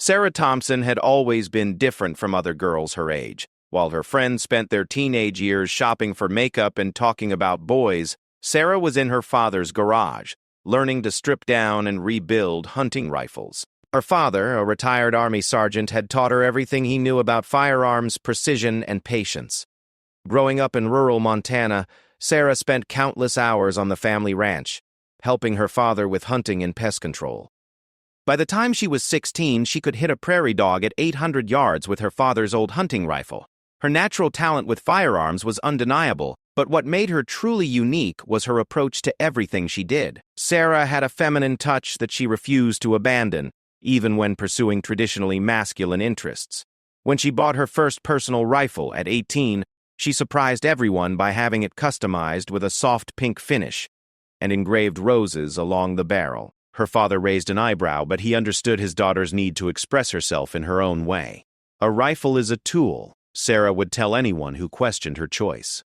Sarah Thompson had always been different from other girls her age. While her friends spent their teenage years shopping for makeup and talking about boys, Sarah was in her father's garage, learning to strip down and rebuild hunting rifles. Her father, a retired Army sergeant, had taught her everything he knew about firearms, precision, and patience. Growing up in rural Montana, Sarah spent countless hours on the family ranch, helping her father with hunting and pest control. By the time she was 16, she could hit a prairie dog at 800 yards with her father's old hunting rifle. Her natural talent with firearms was undeniable, but what made her truly unique was her approach to everything she did. Sarah had a feminine touch that she refused to abandon, even when pursuing traditionally masculine interests. When she bought her first personal rifle at 18, she surprised everyone by having it customized with a soft pink finish and engraved roses along the barrel. Her father raised an eyebrow, but he understood his daughter's need to express herself in her own way. "A rifle is a tool," Sarah would tell anyone who questioned her choice.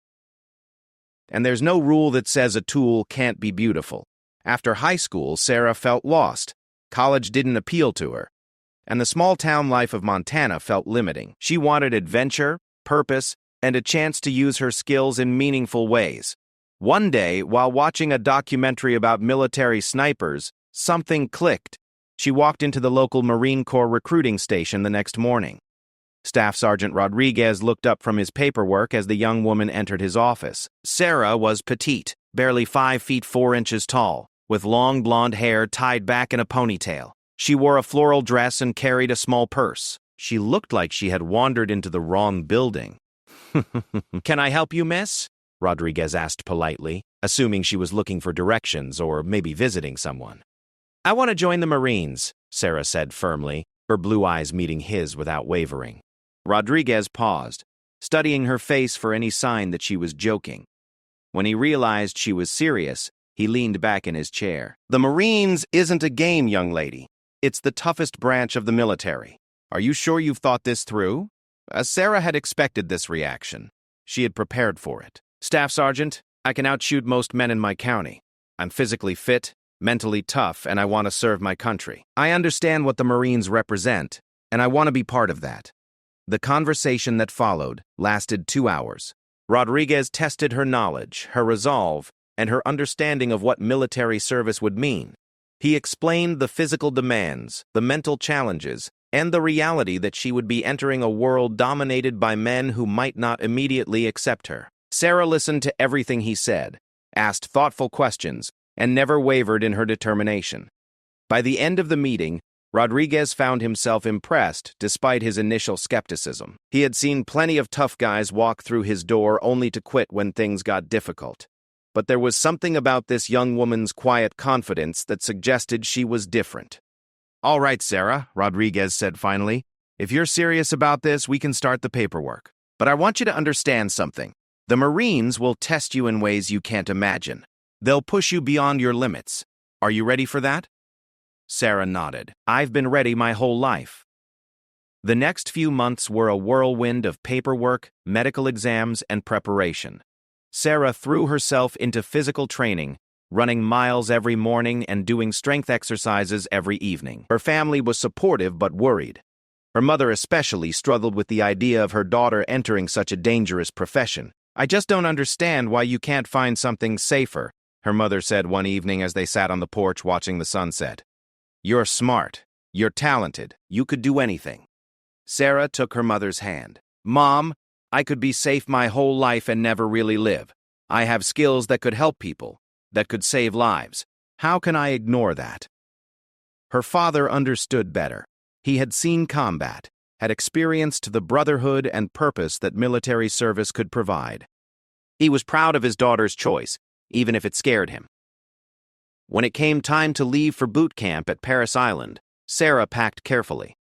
"And there's no rule that says a tool can't be beautiful." After high school, Sarah felt lost. College didn't appeal to her, and the small-town life of Montana felt limiting. She wanted adventure, purpose, and a chance to use her skills in meaningful ways. One day, while watching a documentary about military snipers, something clicked. She walked into the local Marine Corps recruiting station the next morning. Staff Sergeant Rodriguez looked up from his paperwork as the young woman entered his office. Sarah was petite, barely 5 feet 4 inches tall, with long blonde hair tied back in a ponytail. She wore a floral dress and carried a small purse. She looked like she had wandered into the wrong building. "Can I help you, miss?" Rodriguez asked politely, assuming she was looking for directions or maybe visiting someone. "I want to join the Marines," Sarah said firmly, her blue eyes meeting his without wavering. Rodriguez paused, studying her face for any sign that she was joking. When he realized she was serious, he leaned back in his chair. "The Marines isn't a game, young lady. It's the toughest branch of the military. Are you sure you've thought this through?" Sarah had expected this reaction. She had prepared for it. "Staff Sergeant, I can outshoot most men in my county. I'm physically fit, mentally tough, and I want to serve my country. I understand what the Marines represent, and I want to be part of that." The conversation that followed lasted 2 hours. Rodriguez tested her knowledge, her resolve, and her understanding of what military service would mean. He explained the physical demands, the mental challenges, and the reality that she would be entering a world dominated by men who might not immediately accept her. Sarah listened to everything he said, asked thoughtful questions, and never wavered in her determination. By the end of the meeting, Rodriguez found himself impressed despite his initial skepticism. He had seen plenty of tough guys walk through his door only to quit when things got difficult. But there was something about this young woman's quiet confidence that suggested she was different. "All right, Sarah," Rodriguez said finally. "If you're serious about this, we can start the paperwork. But I want you to understand something. The Marines will test you in ways you can't imagine. They'll push you beyond your limits. Are you ready for that?" Sarah nodded. "I've been ready my whole life." The next few months were a whirlwind of paperwork, medical exams, and preparation. Sarah threw herself into physical training, running miles every morning and doing strength exercises every evening. Her family was supportive but worried. Her mother especially struggled with the idea of her daughter entering such a dangerous profession. "I just don't understand why you can't find something safer," her mother said one evening as they sat on the porch watching the sunset. "You're smart. You're talented. You could do anything." Sarah took her mother's hand. "Mom, I could be safe my whole life and never really live. I have skills that could help people, that could save lives. How can I ignore that?" Her father understood better. He had seen combat, had experienced the brotherhood and purpose that military service could provide. He was proud of his daughter's choice, even if it scared him. When it came time to leave for boot camp at Parris Island, Sarah packed carefully.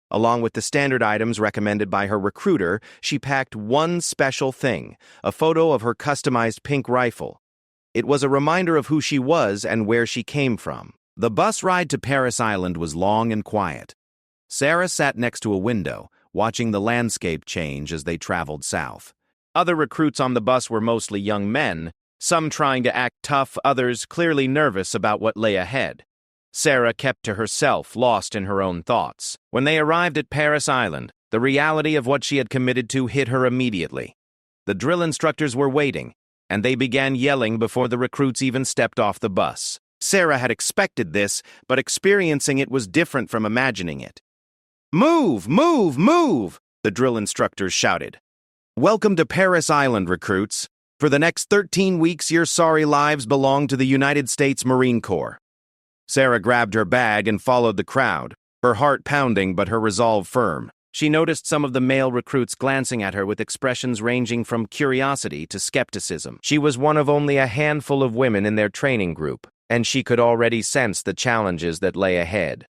Along with the standard items recommended by her recruiter, she packed one special thing, a photo of her customized pink rifle. It was a reminder of who she was and where she came from. The bus ride to Parris Island was long and quiet. Sarah sat next to a window, watching the landscape change as they traveled south. Other recruits on the bus were mostly young men, some trying to act tough, others clearly nervous about what lay ahead. Sarah kept to herself, lost in her own thoughts. When they arrived at Parris Island, the reality of what she had committed to hit her immediately. The drill instructors were waiting, and they began yelling before the recruits even stepped off the bus. Sarah had expected this, but experiencing it was different from imagining it. "Move! Move! Move!" the drill instructors shouted. "Welcome to Parris Island, recruits. For the next 13 weeks, your sorry lives belong to the United States Marine Corps." Sarah grabbed her bag and followed the crowd, her heart pounding but her resolve firm. She noticed some of the male recruits glancing at her with expressions ranging from curiosity to skepticism. She was one of only a handful of women in their training group, and she could already sense the challenges that lay ahead.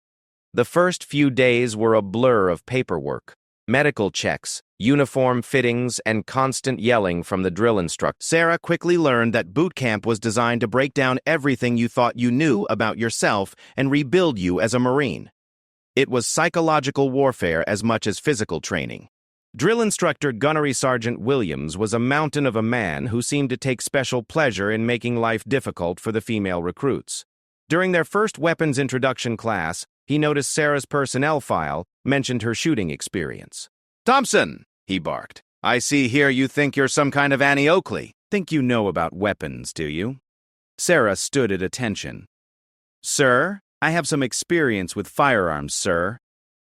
The first few days were a blur of paperwork, medical checks, uniform fittings, and constant yelling from the drill instructor. Sarah quickly learned that boot camp was designed to break down everything you thought you knew about yourself and rebuild you as a Marine. It was psychological warfare as much as physical training. Drill instructor Gunnery Sergeant Williams was a mountain of a man who seemed to take special pleasure in making life difficult for the female recruits. During their first weapons introduction class, he noticed Sarah's personnel file mentioned her shooting experience. "Thompson," he barked, "I see here you think you're some kind of Annie Oakley. Think you know about weapons, do you?" Sarah stood at attention. "Sir, I have some experience with firearms, sir."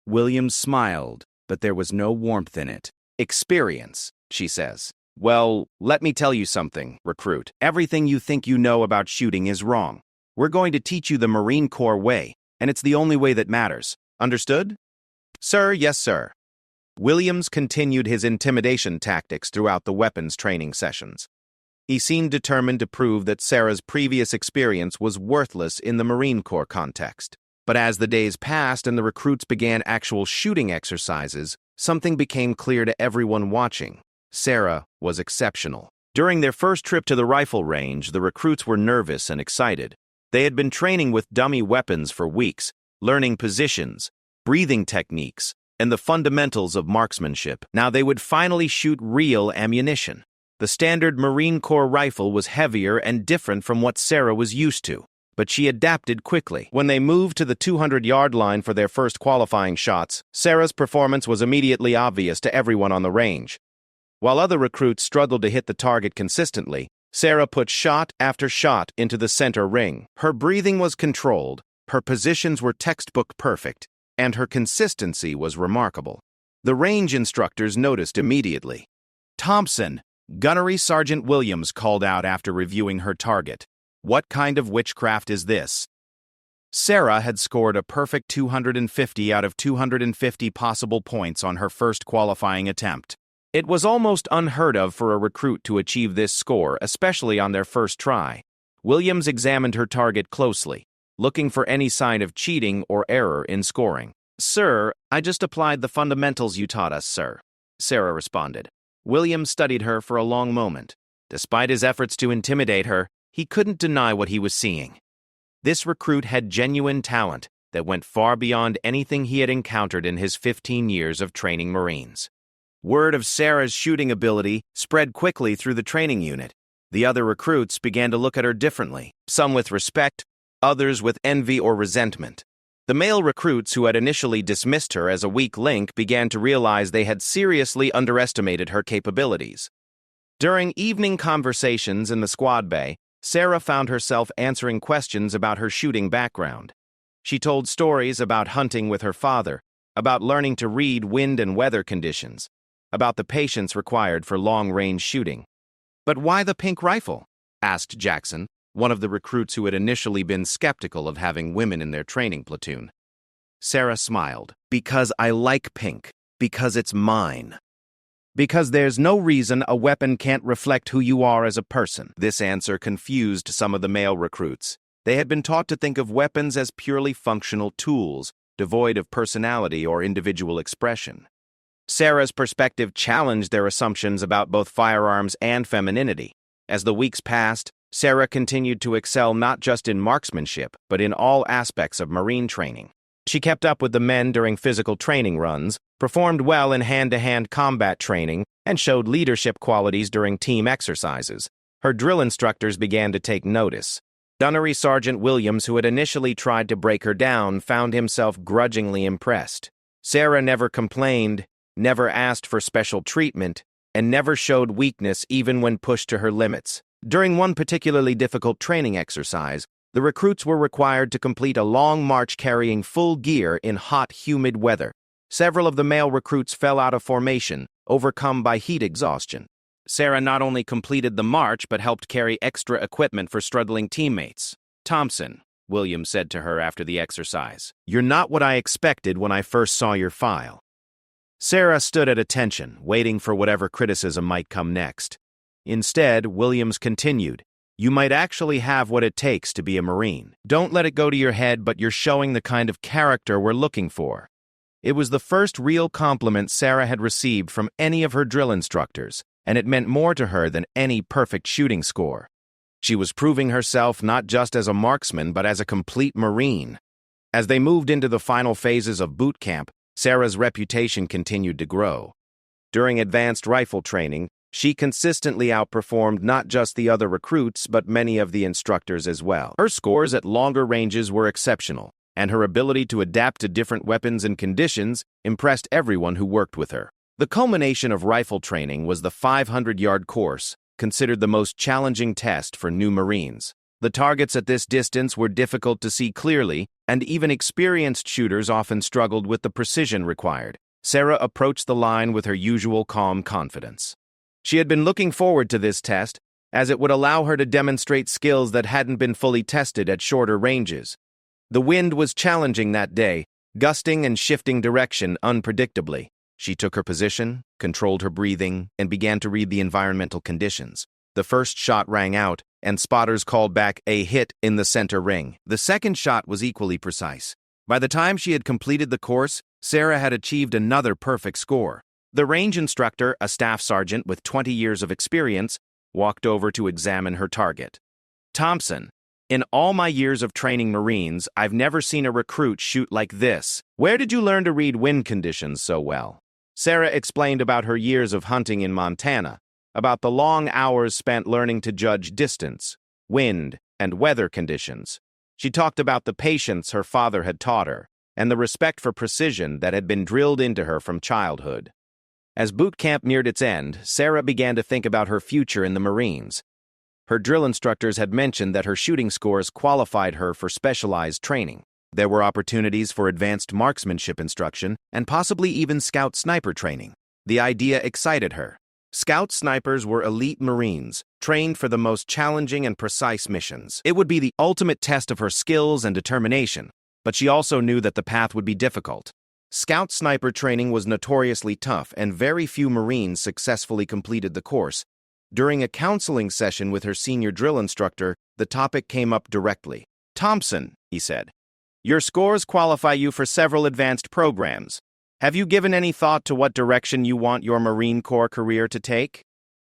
Williams smiled, but there was no warmth in it. "Experience," she says. "Well, let me tell you something, recruit. Everything you think you know about shooting is wrong. We're going to teach you the Marine Corps way, and it's the only way that matters. Understood?" "Sir, yes, sir." Williams continued his intimidation tactics throughout the weapons training sessions. He seemed determined to prove that Sarah's previous experience was worthless in the Marine Corps context. But as the days passed and the recruits began actual shooting exercises, something became clear to everyone watching. Sarah was exceptional. During their first trip to the rifle range, the recruits were nervous and excited. They had been training with dummy weapons for weeks, learning positions, breathing techniques, and the fundamentals of marksmanship. Now they would finally shoot real ammunition. The standard Marine Corps rifle was heavier and different from what Sarah was used to, but she adapted quickly. When they moved to the 200-yard line for their first qualifying shots, Sarah's performance was immediately obvious to everyone on the range. While other recruits struggled to hit the target consistently, Sarah put shot after shot into the center ring. Her breathing was controlled, her positions were textbook perfect, and her consistency was remarkable. The range instructors noticed immediately. "Thompson," Gunnery Sergeant Williams called out after reviewing her target. "What kind of witchcraft is this?" Sarah had scored a perfect 250 out of 250 possible points on her first qualifying attempt. It was almost unheard of for a recruit to achieve this score, especially on their first try. Williams examined her target closely, looking for any sign of cheating or error in scoring. "Sir, I just applied the fundamentals you taught us, sir," Sarah responded. Williams studied her for a long moment. Despite his efforts to intimidate her, he couldn't deny what he was seeing. This recruit had genuine talent that went far beyond anything he had encountered in his 15 years of training Marines. Word of Sarah's shooting ability spread quickly through the training unit. The other recruits began to look at her differently, some with respect, others with envy or resentment. The male recruits who had initially dismissed her as a weak link began to realize they had seriously underestimated her capabilities. During evening conversations in the squad bay, Sarah found herself answering questions about her shooting background. She told stories about hunting with her father, about learning to read wind and weather conditions, about the patience required for long-range shooting. "But why the pink rifle?" asked Jackson, one of the recruits who had initially been skeptical of having women in their training platoon. Sarah smiled. "Because I like pink. Because it's mine. Because there's no reason a weapon can't reflect who you are as a person." This answer confused some of the male recruits. They had been taught to think of weapons as purely functional tools, devoid of personality or individual expression. Sarah's perspective challenged their assumptions about both firearms and femininity. As the weeks passed, Sarah continued to excel not just in marksmanship, but in all aspects of Marine training. She kept up with the men during physical training runs, performed well in hand-to-hand combat training, and showed leadership qualities during team exercises. Her drill instructors began to take notice. Gunnery Sergeant Williams, who had initially tried to break her down, found himself grudgingly impressed. Sarah never complained, never asked for special treatment, and never showed weakness even when pushed to her limits. During one particularly difficult training exercise, the recruits were required to complete a long march carrying full gear in hot, humid weather. Several of the male recruits fell out of formation, overcome by heat exhaustion. Sarah not only completed the march but helped carry extra equipment for struggling teammates. "Thompson," Williams said to her after the exercise, "you're not what I expected when I first saw your file." Sarah stood at attention, waiting for whatever criticism might come next. Instead, Williams continued, "You might actually have what it takes to be a Marine. Don't let it go to your head, but you're showing the kind of character we're looking for." It was the first real compliment Sarah had received from any of her drill instructors, and it meant more to her than any perfect shooting score. She was proving herself not just as a marksman, but as a complete Marine. As they moved into the final phases of boot camp, Sarah's reputation continued to grow. During advanced rifle training, she consistently outperformed not just the other recruits, but many of the instructors as well. Her scores at longer ranges were exceptional, and her ability to adapt to different weapons and conditions impressed everyone who worked with her. The culmination of rifle training was the 500-yard course, considered the most challenging test for new Marines. The targets at this distance were difficult to see clearly, and even experienced shooters often struggled with the precision required. Sarah approached the line with her usual calm confidence. She had been looking forward to this test, as it would allow her to demonstrate skills that hadn't been fully tested at shorter ranges. The wind was challenging that day, gusting and shifting direction unpredictably. She took her position, controlled her breathing, and began to read the environmental conditions. The first shot rang out, and spotters called back a hit in the center ring. The second shot was equally precise. By the time she had completed the course, Sarah had achieved another perfect score. The range instructor, a staff sergeant with 20 years of experience, walked over to examine her target. "Thompson, in all my years of training Marines, I've never seen a recruit shoot like this. Where did you learn to read wind conditions so well?" Sarah explained about her years of hunting in Montana, about the long hours spent learning to judge distance, wind, and weather conditions. She talked about the patience her father had taught her, and the respect for precision that had been drilled into her from childhood. As boot camp neared its end, Sarah began to think about her future in the Marines. Her drill instructors had mentioned that her shooting scores qualified her for specialized training. There were opportunities for advanced marksmanship instruction and possibly even scout sniper training. The idea excited her. Scout snipers were elite Marines, trained for the most challenging and precise missions. It would be the ultimate test of her skills and determination, but she also knew that the path would be difficult. Scout sniper training was notoriously tough, and very few Marines successfully completed the course. During a counseling session with her senior drill instructor, the topic came up directly. "Thompson," he said, "your scores qualify you for several advanced programs. Have you given any thought to what direction you want your Marine Corps career to take?"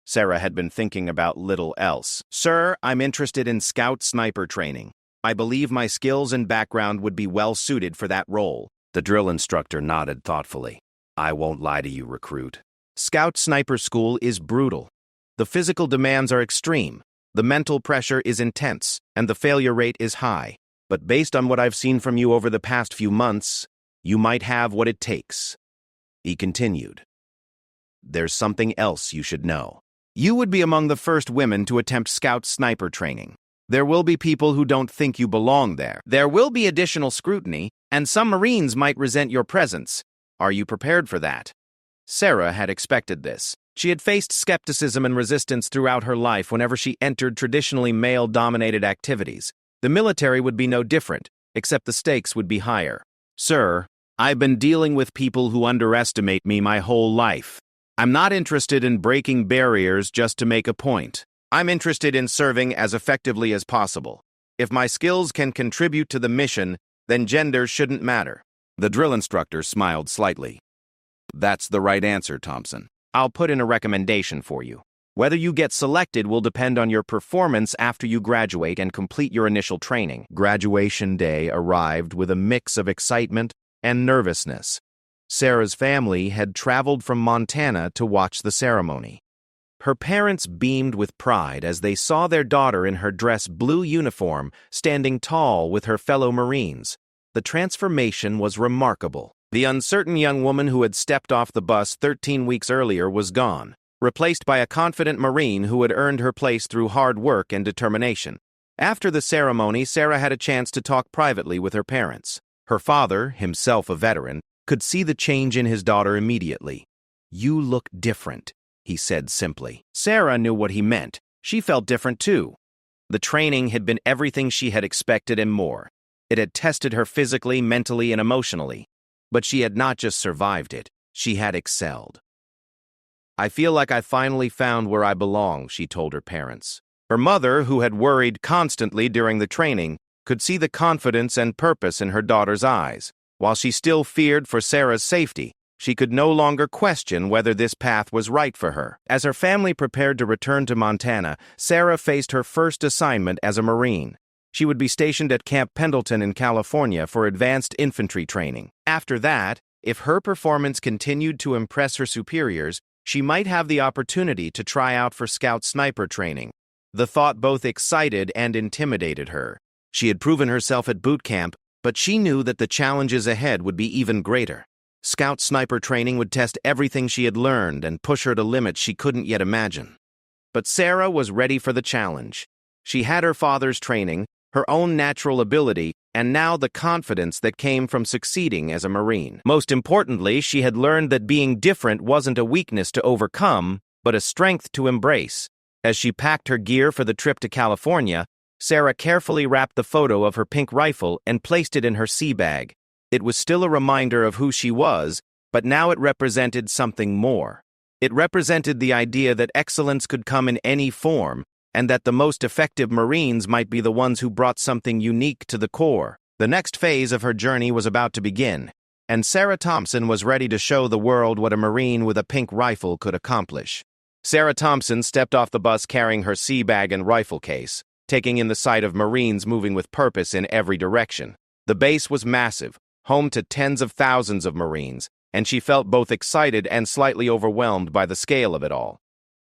Sarah had been thinking about little else. "Sir, I'm interested in scout sniper training. I believe my skills and background would be well suited for that role." The drill instructor nodded thoughtfully. "I won't lie to you, recruit. Scout sniper school is brutal. The physical demands are extreme, the mental pressure is intense, and the failure rate is high. But based on what I've seen from you over the past few months, you might have what it takes." He continued, "There's something else you should know. You would be among the first women to attempt scout sniper training. There will be people who don't think you belong there. There will be additional scrutiny, and some Marines might resent your presence. Are you prepared for that?" Sarah had expected this. She had faced skepticism and resistance throughout her life whenever she entered traditionally male-dominated activities. The military would be no different, except the stakes would be higher. "Sir, I've been dealing with people who underestimate me my whole life. I'm not interested in breaking barriers just to make a point. I'm interested in serving as effectively as possible. If my skills can contribute to the mission, then gender shouldn't matter." The drill instructor smiled slightly. "That's the right answer, Thompson. I'll put in a recommendation for you. Whether you get selected will depend on your performance after you graduate and complete your initial training." Graduation day arrived with a mix of excitement and nervousness. Sarah's family had traveled from Montana to watch the ceremony. Her parents beamed with pride as they saw their daughter in her dress blue uniform standing tall with her fellow Marines. The transformation was remarkable. The uncertain young woman who had stepped off the bus 13 weeks earlier was gone, replaced by a confident Marine who had earned her place through hard work and determination. After the ceremony, Sarah had a chance to talk privately with her parents. Her father, himself a veteran, could see the change in his daughter immediately. "You look different," he said simply. Sarah knew what he meant. She felt different too. The training had been everything she had expected and more. It had tested her physically, mentally, and emotionally. But she had not just survived it, she had excelled. "I feel like I finally found where I belong," she told her parents. Her mother, who had worried constantly during the training, could see the confidence and purpose in her daughter's eyes. While she still feared for Sarah's safety, she could no longer question whether this path was right for her. As her family prepared to return to Montana, Sarah faced her first assignment as a Marine. She would be stationed at Camp Pendleton in California for advanced infantry training. After that, if her performance continued to impress her superiors, she might have the opportunity to try out for Scout sniper training. The thought both excited and intimidated her. She had proven herself at boot camp, but she knew that the challenges ahead would be even greater. Scout sniper training would test everything she had learned and push her to limits she couldn't yet imagine. But Sarah was ready for the challenge. She had her father's training, her own natural ability, and now the confidence that came from succeeding as a Marine. Most importantly, she had learned that being different wasn't a weakness to overcome, but a strength to embrace. As she packed her gear for the trip to California, Sarah carefully wrapped the photo of her pink rifle and placed it in her sea bag. It was still a reminder of who she was, but now it represented something more. It represented the idea that excellence could come in any form, and that the most effective Marines might be the ones who brought something unique to the Corps. The next phase of her journey was about to begin, and Sarah Thompson was ready to show the world what a Marine with a pink rifle could accomplish. Sarah Thompson stepped off the bus carrying her sea bag and rifle case, taking in the sight of Marines moving with purpose in every direction. The base was massive, home to tens of thousands of Marines, and she felt both excited and slightly overwhelmed by the scale of it all.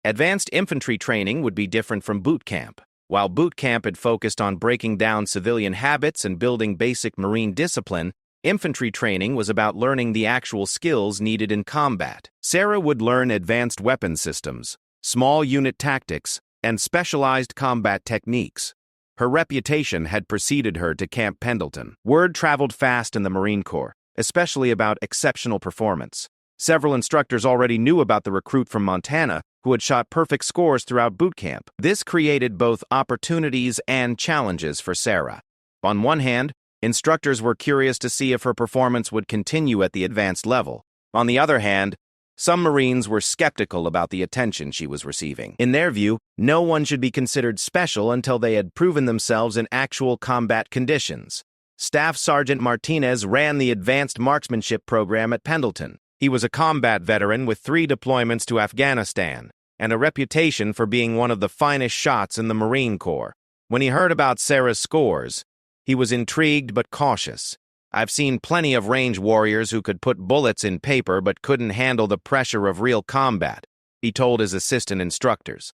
Advanced infantry training would be different from boot camp. While boot camp had focused on breaking down civilian habits and building basic Marine discipline, infantry training was about learning the actual skills needed in combat. Sarah would learn advanced weapon systems, small unit tactics, and specialized combat techniques. Her reputation had preceded her to Camp Pendleton. Word traveled fast in the Marine Corps, especially about exceptional performance. Several instructors already knew about the recruit from Montana who had shot perfect scores throughout boot camp. This created both opportunities and challenges for Sarah. On one hand, instructors were curious to see if her performance would continue at the advanced level. On the other hand, some Marines were skeptical about the attention she was receiving. In their view, no one should be considered special until they had proven themselves in actual combat conditions. Staff Sergeant Martinez ran the Advanced Marksmanship program at Pendleton. He was a combat veteran with 3 deployments to Afghanistan and a reputation for being one of the finest shots in the Marine Corps. When he heard about Sarah's scores, he was intrigued but cautious. "I've seen plenty of range warriors who could put bullets in paper but couldn't handle the pressure of real combat," he told his assistant instructors.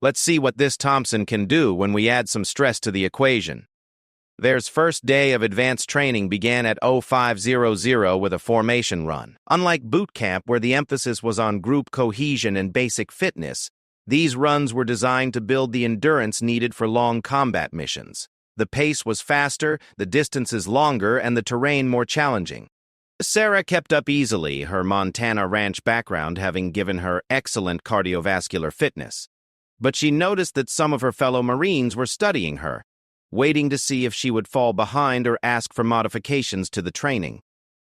"Let's see what this Thompson can do when we add some stress to the equation." Their first day of advanced training began at 0500 with a formation run. Unlike boot camp, where the emphasis was on group cohesion and basic fitness, these runs were designed to build the endurance needed for long combat missions. The pace was faster, the distances longer, and the terrain more challenging. Sarah kept up easily, her Montana ranch background having given her excellent cardiovascular fitness. But she noticed that some of her fellow Marines were studying her, waiting to see if she would fall behind or ask for modifications to the training.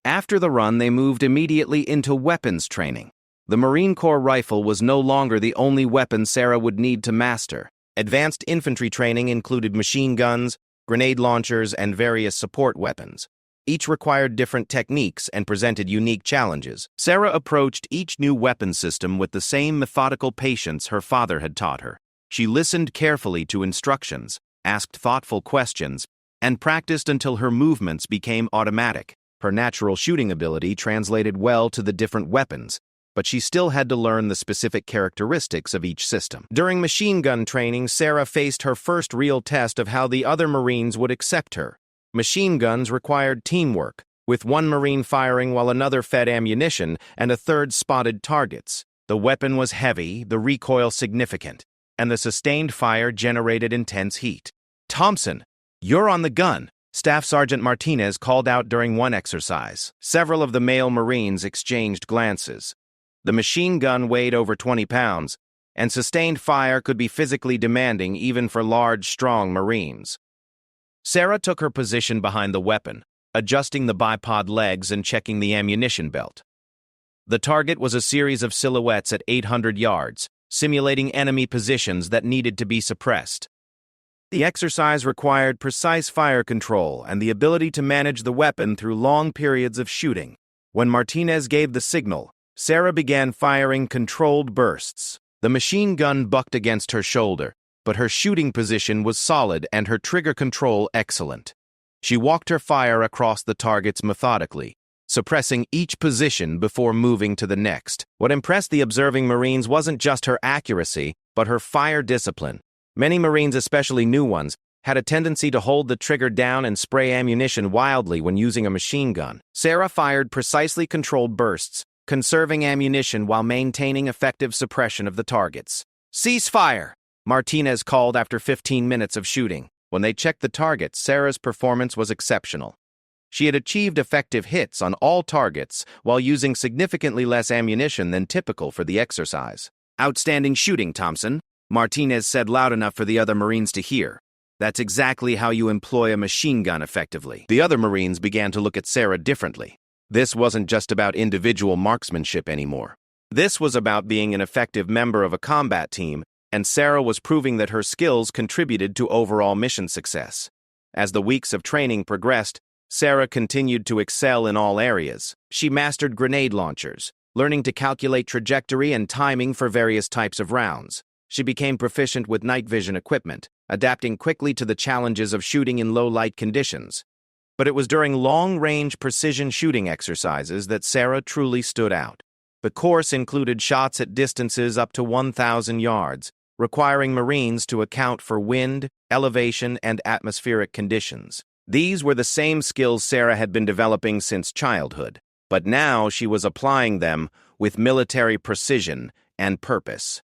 After the run, they moved immediately into weapons training. The Marine Corps rifle was no longer the only weapon Sarah would need to master. Advanced infantry training included machine guns, grenade launchers, and various support weapons. Each required different techniques and presented unique challenges. Sarah approached each new weapon system with the same methodical patience her father had taught her. She listened carefully to instructions, asked thoughtful questions, and practiced until her movements became automatic. Her natural shooting ability translated well to the different weapons, but she still had to learn the specific characteristics of each system. During machine gun training, Sarah faced her first real test of how the other Marines would accept her. Machine guns required teamwork, with one Marine firing while another fed ammunition and a third spotted targets. The weapon was heavy, the recoil significant, and the sustained fire generated intense heat. "Thompson, you're on the gun," Staff Sergeant Martinez called out during one exercise. Several of the male Marines exchanged glances. The machine gun weighed over 20 pounds, and sustained fire could be physically demanding even for large, strong Marines. Sarah took her position behind the weapon, adjusting the bipod legs and checking the ammunition belt. The target was a series of silhouettes at 800 yards, simulating enemy positions that needed to be suppressed. The exercise required precise fire control and the ability to manage the weapon through long periods of shooting. When Martinez gave the signal, Sarah began firing controlled bursts. The machine gun bucked against her shoulder, but her shooting position was solid and her trigger control excellent. She walked her fire across the targets methodically, suppressing each position before moving to the next. What impressed the observing Marines wasn't just her accuracy, but her fire discipline. Many Marines, especially new ones, had a tendency to hold the trigger down and spray ammunition wildly when using a machine gun. Sarah fired precisely controlled bursts, conserving ammunition while maintaining effective suppression of the targets. "Cease fire!" Martinez called after 15 minutes of shooting. When they checked the targets, Sarah's performance was exceptional. She had achieved effective hits on all targets while using significantly less ammunition than typical for the exercise. "Outstanding shooting, Thompson," Martinez said loud enough for the other Marines to hear. "That's exactly how you employ a machine gun effectively." The other Marines began to look at Sarah differently. This wasn't just about individual marksmanship anymore. This was about being an effective member of a combat team, and Sarah was proving that her skills contributed to overall mission success. As the weeks of training progressed, Sarah continued to excel in all areas. She mastered grenade launchers, learning to calculate trajectory and timing for various types of rounds. She became proficient with night vision equipment, adapting quickly to the challenges of shooting in low-light conditions. But it was during long-range precision shooting exercises that Sarah truly stood out. The course included shots at distances up to 1,000 yards, requiring Marines to account for wind, elevation, and atmospheric conditions. These were the same skills Sarah had been developing since childhood, but now she was applying them with military precision and purpose.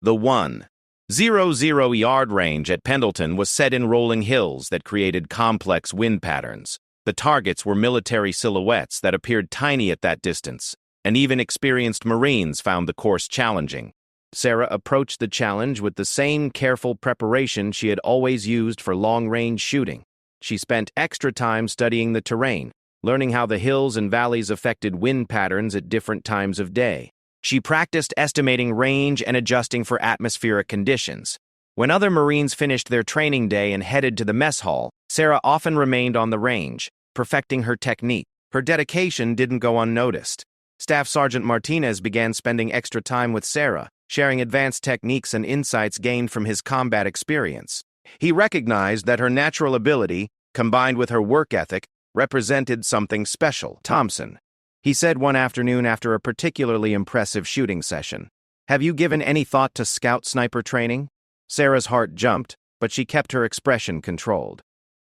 The 1,000 yard range at Pendleton was set in rolling hills that created complex wind patterns. The targets were military silhouettes that appeared tiny at that distance, and even experienced Marines found the course challenging. Sarah approached the challenge with the same careful preparation she had always used for long-range shooting. She spent extra time studying the terrain, learning how the hills and valleys affected wind patterns at different times of day. She practiced estimating range and adjusting for atmospheric conditions. When other Marines finished their training day and headed to the mess hall, Sarah often remained on the range, perfecting her technique. Her dedication didn't go unnoticed. Staff Sergeant Martinez began spending extra time with Sarah, sharing advanced techniques and insights gained from his combat experience. He recognized that her natural ability, combined with her work ethic, represented something special. "Thompson," he said one afternoon after a particularly impressive shooting session, "have you given any thought to scout sniper training?" Sarah's heart jumped, but she kept her expression controlled.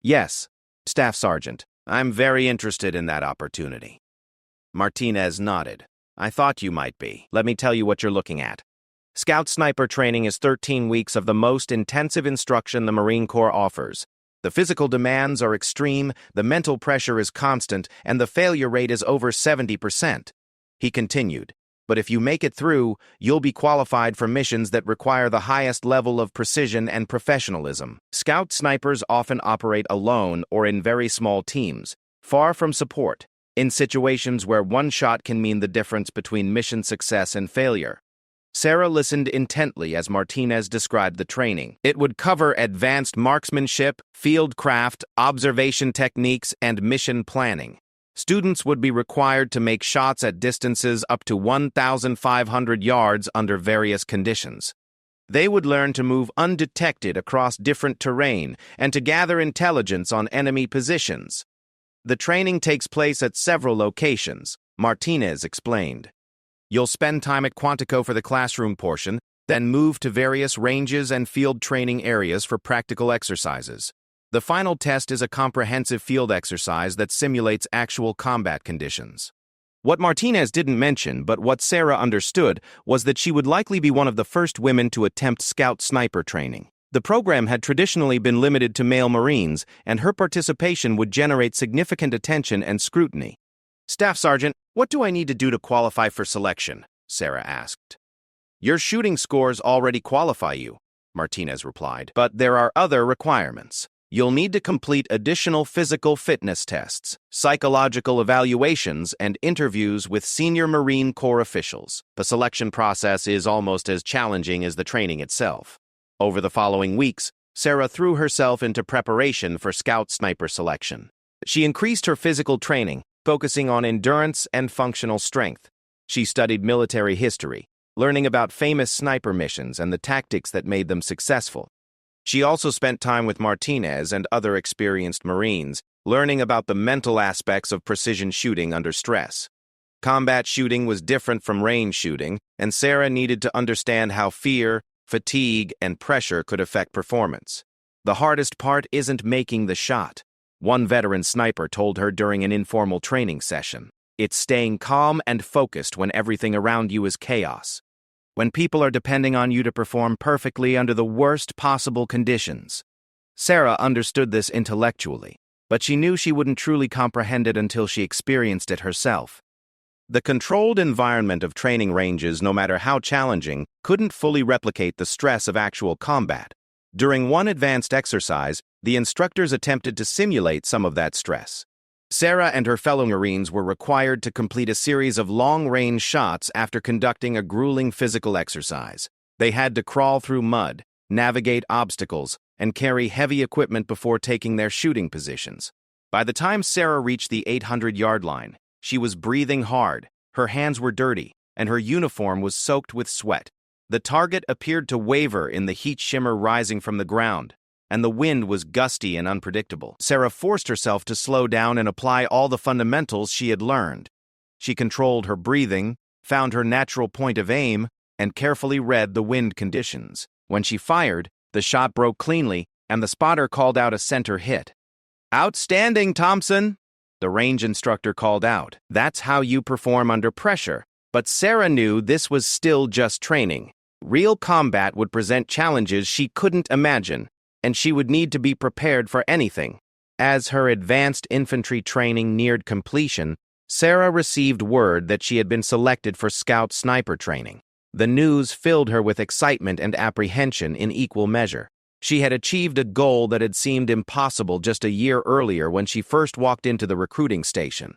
"Yes, Staff Sergeant, I'm very interested in that opportunity." Martinez nodded. "I thought you might be. Let me tell you what you're looking at. Scout sniper training is 13 weeks of the most intensive instruction the Marine Corps offers. The physical demands are extreme, the mental pressure is constant, and the failure rate is over 70%. He continued, "But if you make it through, you'll be qualified for missions that require the highest level of precision and professionalism." Scout snipers often operate alone or in very small teams, far from support, in situations where one shot can mean the difference between mission success and failure. Sarah listened intently as Martinez described the training. It would cover advanced marksmanship, field craft, observation techniques, and mission planning. Students would be required to make shots at distances up to 1,500 yards under various conditions. They would learn to move undetected across different terrain and to gather intelligence on enemy positions. The training takes place at several locations, Martinez explained. You'll spend time at Quantico for the classroom portion, then move to various ranges and field training areas for practical exercises. The final test is a comprehensive field exercise that simulates actual combat conditions. What Martinez didn't mention, but what Sarah understood, was that she would likely be one of the first women to attempt Scout sniper training. The program had traditionally been limited to male Marines, and her participation would generate significant attention and scrutiny. "Staff Sergeant, what do I need to do to qualify for selection?" Sarah asked. "Your shooting scores already qualify you," Martinez replied, "but there are other requirements. You'll need to complete additional physical fitness tests, psychological evaluations, and interviews with senior Marine Corps officials. The selection process is almost as challenging as the training itself." Over the following weeks, Sarah threw herself into preparation for Scout sniper selection. She increased her physical training, focusing on endurance and functional strength. She studied military history, learning about famous sniper missions and the tactics that made them successful. She also spent time with Martinez and other experienced Marines, learning about the mental aspects of precision shooting under stress. Combat shooting was different from range shooting, and Sarah needed to understand how fear, fatigue, and pressure could affect performance. "The hardest part isn't making the shot," one veteran sniper told her during an informal training session. "It's staying calm and focused when everything around you is chaos. When people are depending on you to perform perfectly under the worst possible conditions." Sarah understood this intellectually, but she knew she wouldn't truly comprehend it until she experienced it herself. The controlled environment of training ranges, no matter how challenging, couldn't fully replicate the stress of actual combat. During one advanced exercise, the instructors attempted to simulate some of that stress. Sarah and her fellow Marines were required to complete a series of long-range shots after conducting a grueling physical exercise. They had to crawl through mud, navigate obstacles, and carry heavy equipment before taking their shooting positions. By the time Sarah reached the 800-yard line, she was breathing hard, her hands were dirty, and her uniform was soaked with sweat. The target appeared to waver in the heat shimmer rising from the ground, and the wind was gusty and unpredictable. Sarah forced herself to slow down and apply all the fundamentals she had learned. She controlled her breathing, found her natural point of aim, and carefully read the wind conditions. When she fired, the shot broke cleanly, and the spotter called out a center hit. "Outstanding, Thompson!" the range instructor called out. "That's how you perform under pressure." But Sarah knew this was still just training. Real combat would present challenges she couldn't imagine, and she would need to be prepared for anything. As her advanced infantry training neared completion, Sarah received word that she had been selected for Scout sniper training. The news filled her with excitement and apprehension in equal measure. She had achieved a goal that had seemed impossible just a year earlier when she first walked into the recruiting station.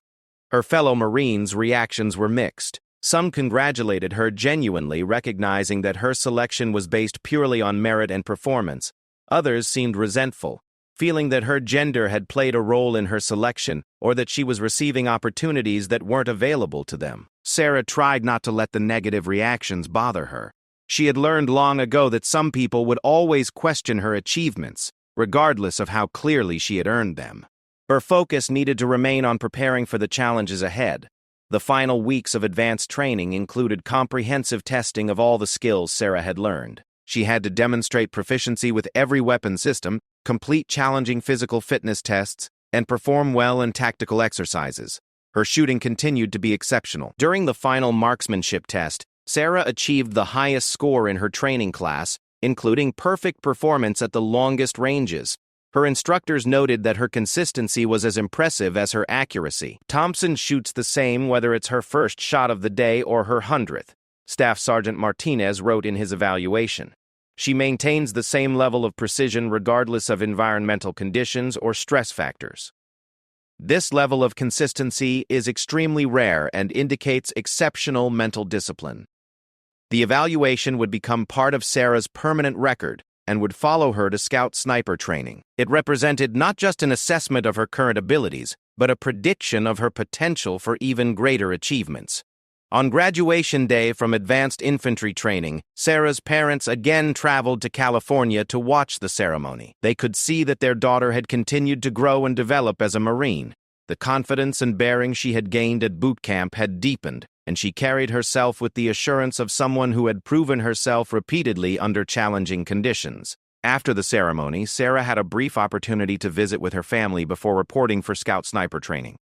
Her fellow Marines' reactions were mixed. Some congratulated her genuinely, recognizing that her selection was based purely on merit and performance. Others seemed resentful, feeling that her gender had played a role in her selection or that she was receiving opportunities that weren't available to them. Sarah tried not to let the negative reactions bother her. She had learned long ago that some people would always question her achievements, regardless of how clearly she had earned them. Her focus needed to remain on preparing for the challenges ahead. The final weeks of advanced training included comprehensive testing of all the skills Sarah had learned. She had to demonstrate proficiency with every weapon system, complete challenging physical fitness tests, and perform well in tactical exercises. Her shooting continued to be exceptional. During the final marksmanship test, Sarah achieved the highest score in her training class, including perfect performance at the longest ranges. Her instructors noted that her consistency was as impressive as her accuracy. "Thompson shoots the same whether it's her first shot of the day or her 100th, Staff Sergeant Martinez wrote in his evaluation. "She maintains the same level of precision regardless of environmental conditions or stress factors." This level of consistency is extremely rare and indicates exceptional mental discipline. The evaluation would become part of Sarah's permanent record and would follow her to Scout sniper training. It represented not just an assessment of her current abilities, but a prediction of her potential for even greater achievements. On graduation day from advanced infantry training, Sarah's parents again traveled to California to watch the ceremony. They could see that their daughter had continued to grow and develop as a Marine. The confidence and bearing she had gained at boot camp had deepened, and she carried herself with the assurance of someone who had proven herself repeatedly under challenging conditions. After the ceremony, Sarah had a brief opportunity to visit with her family before reporting for Scout Sniper training.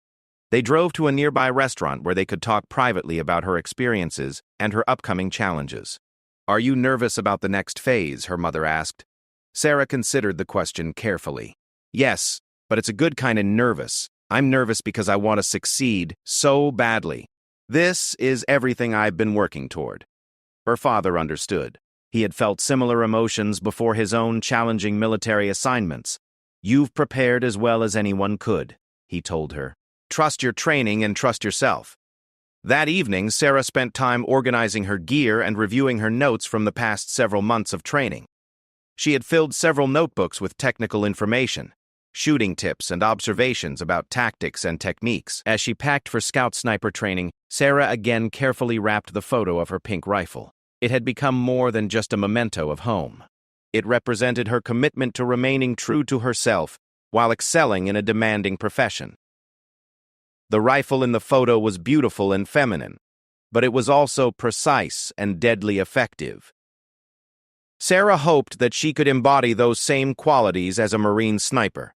They drove to a nearby restaurant where they could talk privately about her experiences and her upcoming challenges. "Are you nervous about the next phase?" her mother asked. Sarah considered the question carefully. "Yes, but it's a good kind of nervous. I'm nervous because I want to succeed so badly. This is everything I've been working toward." Her father understood. He had felt similar emotions before his own challenging military assignments. "You've prepared as well as anyone could," he told her. "Trust your training and trust yourself." That evening, Sarah spent time organizing her gear and reviewing her notes from the past several months of training. She had filled several notebooks with technical information, shooting tips and observations about tactics and techniques. As she packed for Scout Sniper training, Sarah again carefully wrapped the photo of her pink rifle. It had become more than just a memento of home. It represented her commitment to remaining true to herself while excelling in a demanding profession. The rifle in the photo was beautiful and feminine, but it was also precise and deadly effective. Sarah hoped that she could embody those same qualities as a Marine sniper.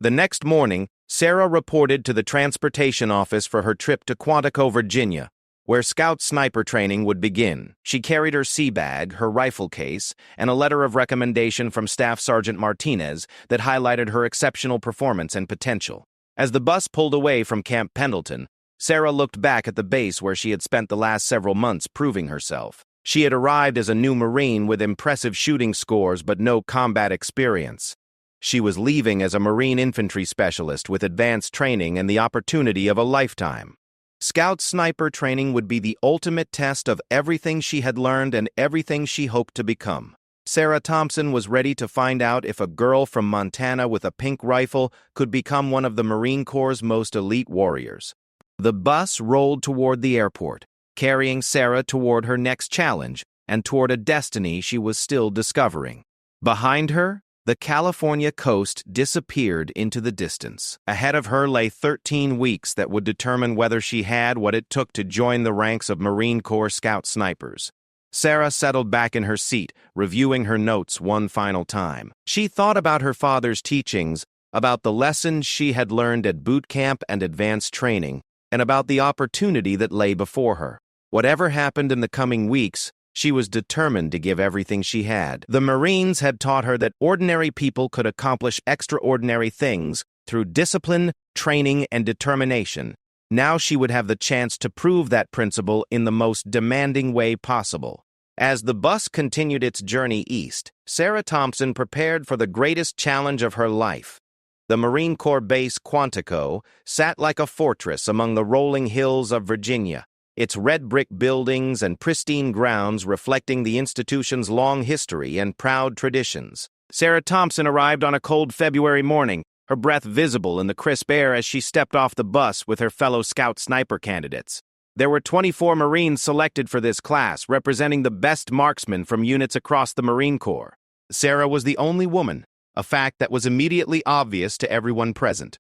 The next morning, Sarah reported to the transportation office for her trip to Quantico, Virginia, where Scout Sniper training would begin. She carried her sea bag, her rifle case, and a letter of recommendation from Staff Sergeant Martinez that highlighted her exceptional performance and potential. As the bus pulled away from Camp Pendleton, Sarah looked back at the base where she had spent the last several months proving herself. She had arrived as a new Marine with impressive shooting scores but no combat experience. She was leaving as a Marine infantry specialist with advanced training and the opportunity of a lifetime. Scout Sniper training would be the ultimate test of everything she had learned and everything she hoped to become. Sarah Thompson was ready to find out if a girl from Montana with a pink rifle could become one of the Marine Corps' most elite warriors. The bus rolled toward the airport, carrying Sarah toward her next challenge and toward a destiny she was still discovering. Behind her, the California coast disappeared into the distance. Ahead of her lay 13 weeks that would determine whether she had what it took to join the ranks of Marine Corps Scout Snipers. Sarah settled back in her seat, reviewing her notes one final time. She thought about her father's teachings, about the lessons she had learned at boot camp and advanced training, and about the opportunity that lay before her. Whatever happened in the coming weeks, she was determined to give everything she had. The Marines had taught her that ordinary people could accomplish extraordinary things through discipline, training, and determination. Now she would have the chance to prove that principle in the most demanding way possible. As the bus continued its journey east, Sarah Thompson prepared for the greatest challenge of her life. The Marine Corps base Quantico sat like a fortress among the rolling hills of Virginia, its red brick buildings and pristine grounds reflecting the institution's long history and proud traditions. Sarah Thompson arrived on a cold February morning, her breath visible in the crisp air as she stepped off the bus with her fellow Scout Sniper candidates. There were 24 Marines selected for this class, representing the best marksmen from units across the Marine Corps. Sarah was the only woman, a fact that was immediately obvious to everyone present.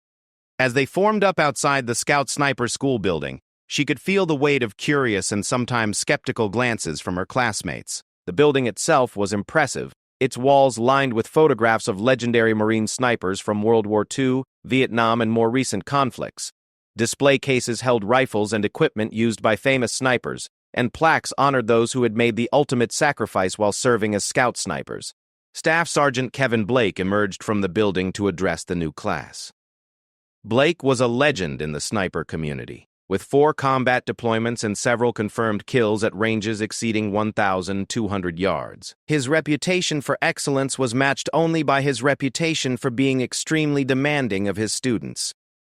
As they formed up outside the Scout Sniper school building, she could feel the weight of curious and sometimes skeptical glances from her classmates. The building itself was impressive, its walls lined with photographs of legendary Marine snipers from World War II, Vietnam, and more recent conflicts. Display cases held rifles and equipment used by famous snipers, and plaques honored those who had made the ultimate sacrifice while serving as Scout Snipers. Staff Sergeant Kevin Blake emerged from the building to address the new class. Blake was a legend in the sniper community, with 4 combat deployments and several confirmed kills at ranges exceeding 1,200 yards. His reputation for excellence was matched only by his reputation for being extremely demanding of his students.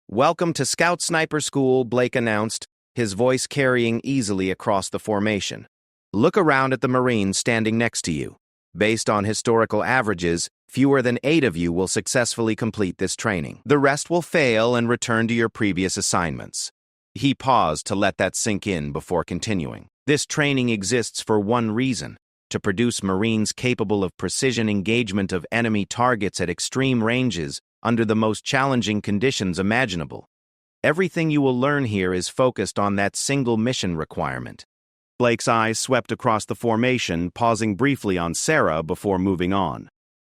"Welcome to Scout Sniper School," Blake announced, his voice carrying easily across the formation. "Look around at the Marines standing next to you. Based on historical averages, fewer than 8 of you will successfully complete this training. The rest will fail and return to your previous assignments." He paused to let that sink in before continuing. "This training exists for one reason: to produce Marines capable of precision engagement of enemy targets at extreme ranges under the most challenging conditions imaginable. Everything you will learn here is focused on that single mission requirement. Blake's eyes swept across the formation, pausing briefly on Sarah before moving on.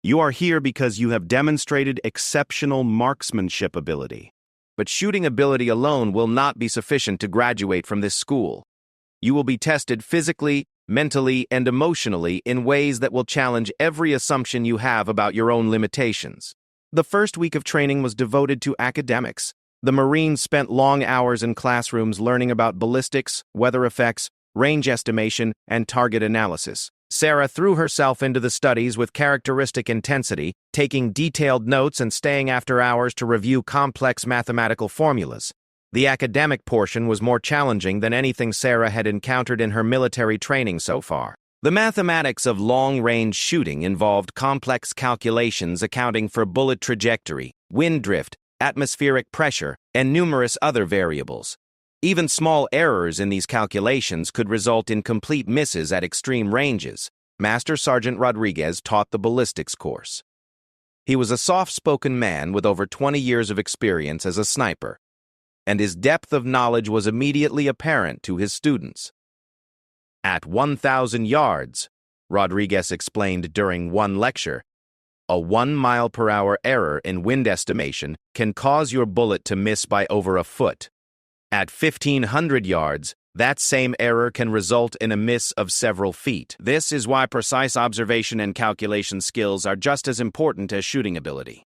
You are here because you have demonstrated exceptional marksmanship ability. But shooting ability alone will not be sufficient to graduate from this school. You will be tested physically, mentally, and emotionally in ways that will challenge every assumption you have about your own limitations. The first week of training was devoted to academics. The Marines spent long hours in classrooms learning about ballistics, weather effects, range estimation, and target analysis. Sarah threw herself into the studies with characteristic intensity, taking detailed notes and staying after hours to review complex mathematical formulas. The academic portion was more challenging than anything Sarah had encountered in her military training so far. The mathematics of long-range shooting involved complex calculations accounting for bullet trajectory, wind drift, atmospheric pressure, and numerous other variables. Even small errors in these calculations could result in complete misses at extreme ranges. Master Sergeant Rodriguez taught the ballistics course. He was a soft-spoken man with over 20 years of experience as a sniper, and his depth of knowledge was immediately apparent to his students. At 1,000 yards, Rodriguez explained during one lecture, a 1-mile-per-hour error in wind estimation can cause your bullet to miss by over a foot. At 1,500 yards, that same error can result in a miss of several feet. This is why precise observation and calculation skills are just as important as shooting ability.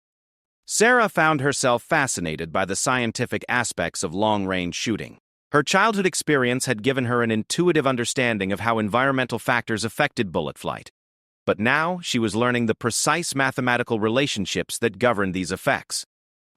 Sarah found herself fascinated by the scientific aspects of long-range shooting. Her childhood experience had given her an intuitive understanding of how environmental factors affected bullet flight. But now she was learning the precise mathematical relationships that govern these effects.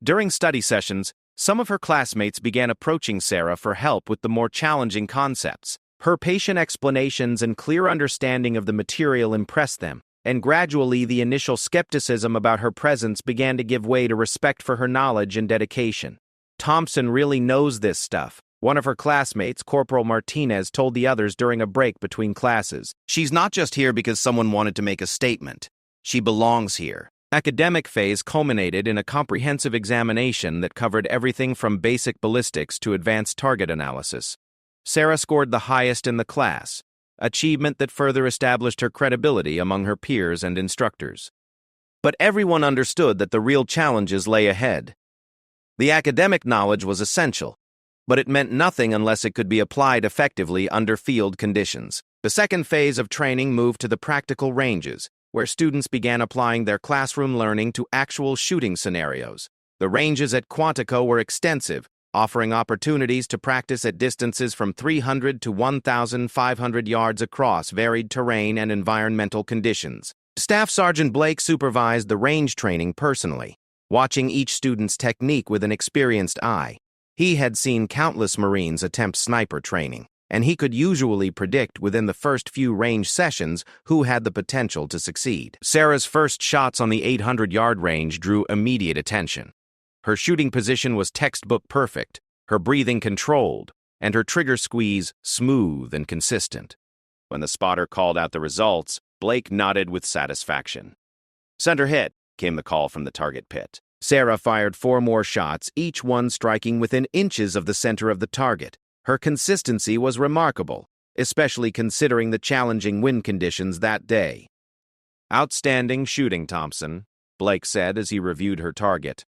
During study sessions, some of her classmates began approaching Sarah for help with the more challenging concepts. Her patient explanations and clear understanding of the material impressed them, and gradually the initial skepticism about her presence began to give way to respect for her knowledge and dedication. Thompson really knows this stuff, one of her classmates, Corporal Martinez, told the others during a break between classes. She's not just here because someone wanted to make a statement. She belongs here. Academic phase culminated in a comprehensive examination that covered everything from basic ballistics to advanced target analysis. Sarah scored the highest in the class, achievement that further established her credibility among her peers and instructors. But everyone understood that the real challenges lay ahead. The academic knowledge was essential, but it meant nothing unless it could be applied effectively under field conditions. The second phase of training moved to the practical ranges, where students began applying their classroom learning to actual shooting scenarios. The ranges at Quantico were extensive, offering opportunities to practice at distances from 300 to 1,500 yards across varied terrain and environmental conditions. Staff Sergeant Blake supervised the range training personally, watching each student's technique with an experienced eye. He had seen countless Marines attempt sniper training, and he could usually predict within the first few range sessions who had the potential to succeed. Sarah's first shots on the 800-yard range drew immediate attention. Her shooting position was textbook perfect, her breathing controlled, and her trigger squeeze smooth and consistent. When the spotter called out the results, Blake nodded with satisfaction. "Center hit," came the call from the target pit. Sarah fired 4 more shots, each one striking within inches of the center of the target. Her consistency was remarkable, especially considering the challenging wind conditions that day. "Outstanding shooting, Thompson," Blake said as he reviewed her target.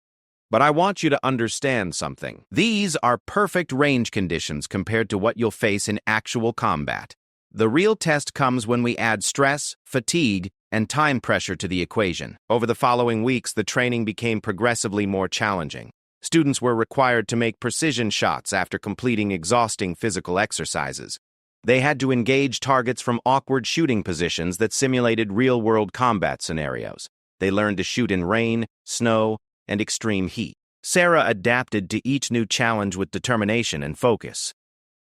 "But I want you to understand something. These are perfect range conditions compared to what you'll face in actual combat. The real test comes when we add stress, fatigue, and time pressure to the equation." Over the following weeks, the training became progressively more challenging. Students were required to make precision shots after completing exhausting physical exercises. They had to engage targets from awkward shooting positions that simulated real-world combat scenarios. They learned to shoot in rain, snow, and extreme heat. Sarah adapted to each new challenge with determination and focus.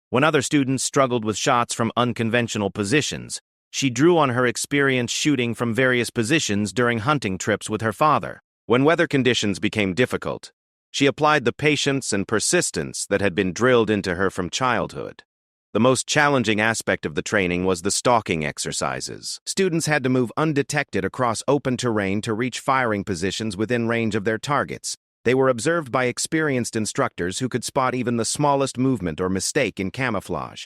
When other students struggled with shots from unconventional positions, she drew on her experience shooting from various positions during hunting trips with her father. When weather conditions became difficult, she applied the patience and persistence that had been drilled into her from childhood. The most challenging aspect of the training was the stalking exercises. Students had to move undetected across open terrain to reach firing positions within range of their targets. They were observed by experienced instructors who could spot even the smallest movement or mistake in camouflage.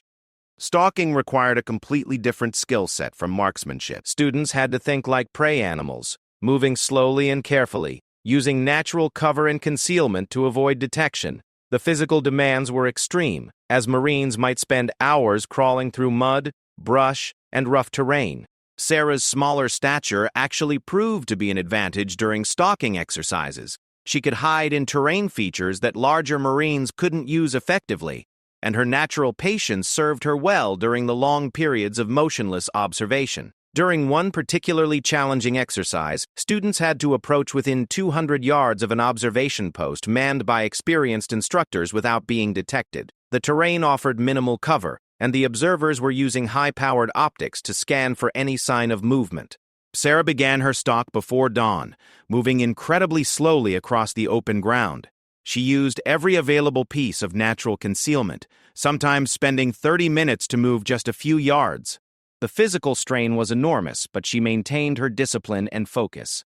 Stalking required a completely different skill set from marksmanship. Students had to think like prey animals, moving slowly and carefully, using natural cover and concealment to avoid detection. The physical demands were extreme, as Marines might spend hours crawling through mud, brush, and rough terrain. Sarah's smaller stature actually proved to be an advantage during stalking exercises. She could hide in terrain features that larger Marines couldn't use effectively, and her natural patience served her well during the long periods of motionless observation. During one particularly challenging exercise, students had to approach within 200 yards of an observation post manned by experienced instructors without being detected. The terrain offered minimal cover, and the observers were using high-powered optics to scan for any sign of movement. Sarah began her stalk before dawn, moving incredibly slowly across the open ground. She used every available piece of natural concealment, sometimes spending 30 minutes to move just a few yards. The physical strain was enormous, but she maintained her discipline and focus.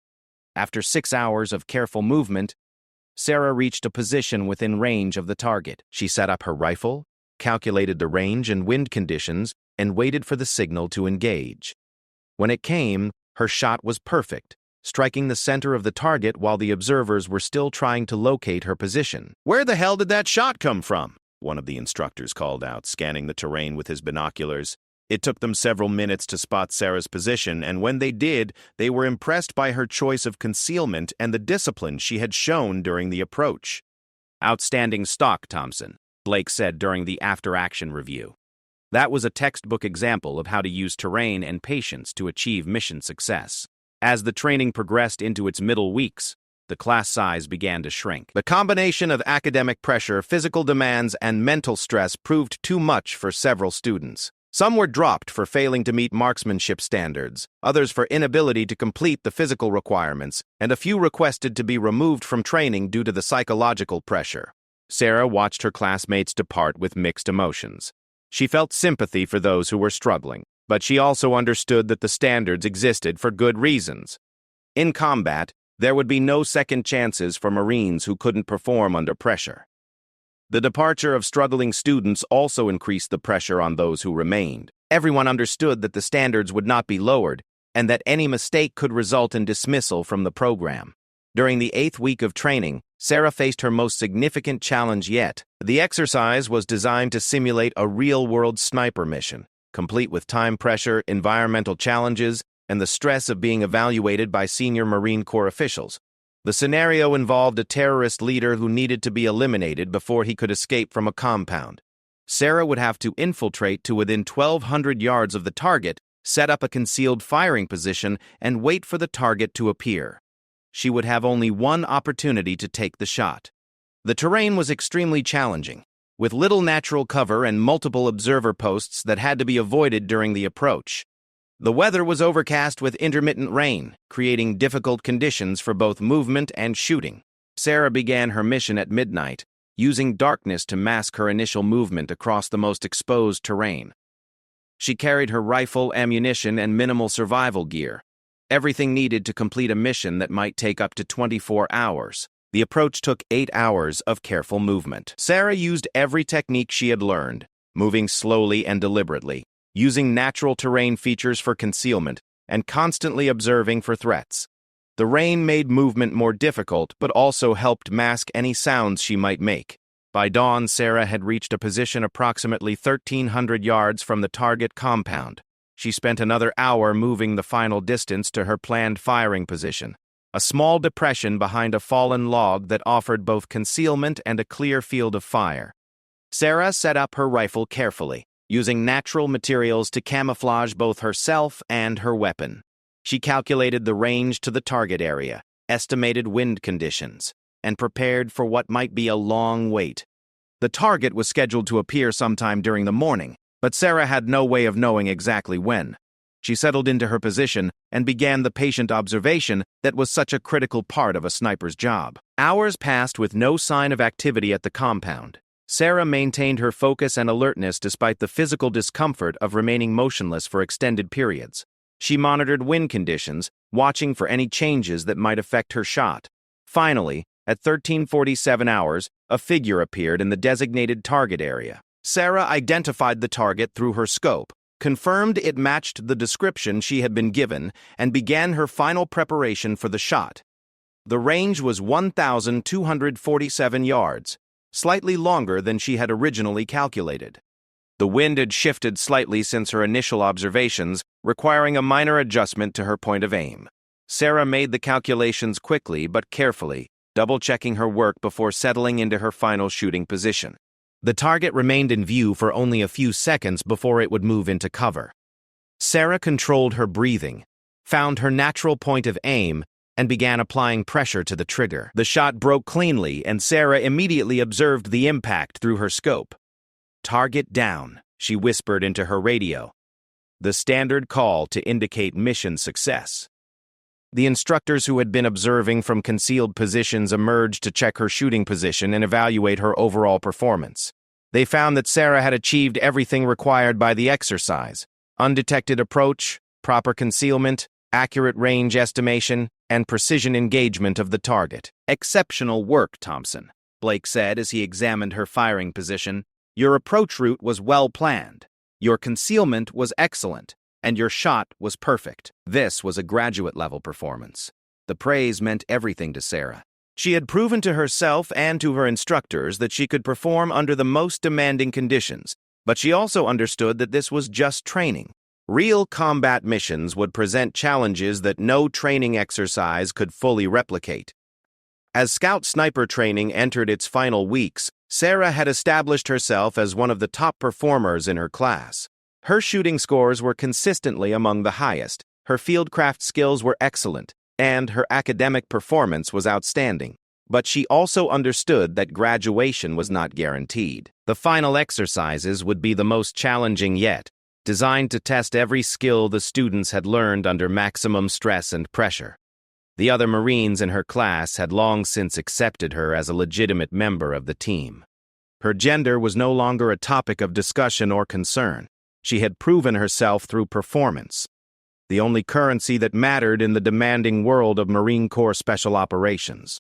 After 6 hours of careful movement, Sarah reached a position within range of the target. She set up her rifle, calculated the range and wind conditions, and waited for the signal to engage. When it came, her shot was perfect, striking the center of the target while the observers were still trying to locate her position. "Where the hell did that shot come from?" one of the instructors called out, scanning the terrain with his binoculars. It took them several minutes to spot Sarah's position, and when they did, they were impressed by her choice of concealment and the discipline she had shown during the approach. "Outstanding stalk, Thompson," Blake said during the after-action review. That was a textbook example of how to use terrain and patience to achieve mission success. As the training progressed into its middle weeks, the class size began to shrink. The combination of academic pressure, physical demands, and mental stress proved too much for several students. Some were dropped for failing to meet marksmanship standards, others for inability to complete the physical requirements, and a few requested to be removed from training due to the psychological pressure. Sarah watched her classmates depart with mixed emotions. She felt sympathy for those who were struggling, but she also understood that the standards existed for good reasons. In combat, there would be no second chances for Marines who couldn't perform under pressure. The departure of struggling students also increased the pressure on those who remained. Everyone understood that the standards would not be lowered, and that any mistake could result in dismissal from the program. During the 8th week of training, Sarah faced her most significant challenge yet. The exercise was designed to simulate a real-world sniper mission, complete with time pressure, environmental challenges, and the stress of being evaluated by senior Marine Corps officials. The scenario involved a terrorist leader who needed to be eliminated before he could escape from a compound. Sarah would have to infiltrate to within 1,200 yards of the target, set up a concealed firing position, and wait for the target to appear. She would have only one opportunity to take the shot. The terrain was extremely challenging, with little natural cover and multiple observer posts that had to be avoided during the approach. The weather was overcast with intermittent rain, creating difficult conditions for both movement and shooting. Sarah began her mission at midnight, using darkness to mask her initial movement across the most exposed terrain. She carried her rifle, ammunition, and minimal survival gear, everything needed to complete a mission that might take up to 24 hours. The approach took 8 hours of careful movement. Sarah used every technique she had learned, moving slowly and deliberately, using natural terrain features for concealment, and constantly observing for threats. The rain made movement more difficult, but also helped mask any sounds she might make. By dawn, Sarah had reached a position approximately 1,300 yards from the target compound. She spent another hour moving the final distance to her planned firing position, a small depression behind a fallen log that offered both concealment and a clear field of fire. Sarah set up her rifle carefully, using natural materials to camouflage both herself and her weapon. She calculated the range to the target area, estimated wind conditions, and prepared for what might be a long wait. The target was scheduled to appear sometime during the morning, but Sarah had no way of knowing exactly when. She settled into her position and began the patient observation that was such a critical part of a sniper's job. Hours passed with no sign of activity at the compound. Sarah maintained her focus and alertness despite the physical discomfort of remaining motionless for extended periods. She monitored wind conditions, watching for any changes that might affect her shot. Finally, At 13:47 hours, a figure appeared in the designated target area. Sarah identified the target through her scope, confirmed it matched the description she had been given, and began her final preparation for the shot. The range was 1,247 yards, slightly longer than she had originally calculated. The wind had shifted slightly since her initial observations, requiring a minor adjustment to her point of aim. Sarah made the calculations quickly but carefully, double-checking her work before settling into her final shooting position. The target remained in view for only a few seconds before it would move into cover. Sarah controlled her breathing, found her natural point of aim, and began applying pressure to the trigger. The shot broke cleanly, and Sarah immediately observed the impact through her scope. "Target down," she whispered into her radio, the standard call to indicate mission success. The instructors who had been observing from concealed positions emerged to check her shooting position and evaluate her overall performance. They found that Sarah had achieved everything required by the exercise: undetected approach, proper concealment, accurate range estimation, and precision engagement of the target. "Exceptional work, Thompson," Blake said as he examined her firing position. "Your approach route was well planned. Your concealment was excellent, and your shot was perfect." This was a graduate-level performance. The praise meant everything to Sarah. She had proven to herself and to her instructors that she could perform under the most demanding conditions, but she also understood that this was just training. Real combat missions would present challenges that no training exercise could fully replicate. As Scout Sniper training entered its final weeks, Sarah had established herself as one of the top performers in her class. Her shooting scores were consistently among the highest, her fieldcraft skills were excellent, and her academic performance was outstanding. But she also understood that graduation was not guaranteed. The final exercises would be the most challenging yet, designed to test every skill the students had learned under maximum stress and pressure. The other Marines in her class had long since accepted her as a legitimate member of the team. Her gender was no longer a topic of discussion or concern. She had proven herself through performance, the only currency that mattered in the demanding world of Marine Corps Special Operations.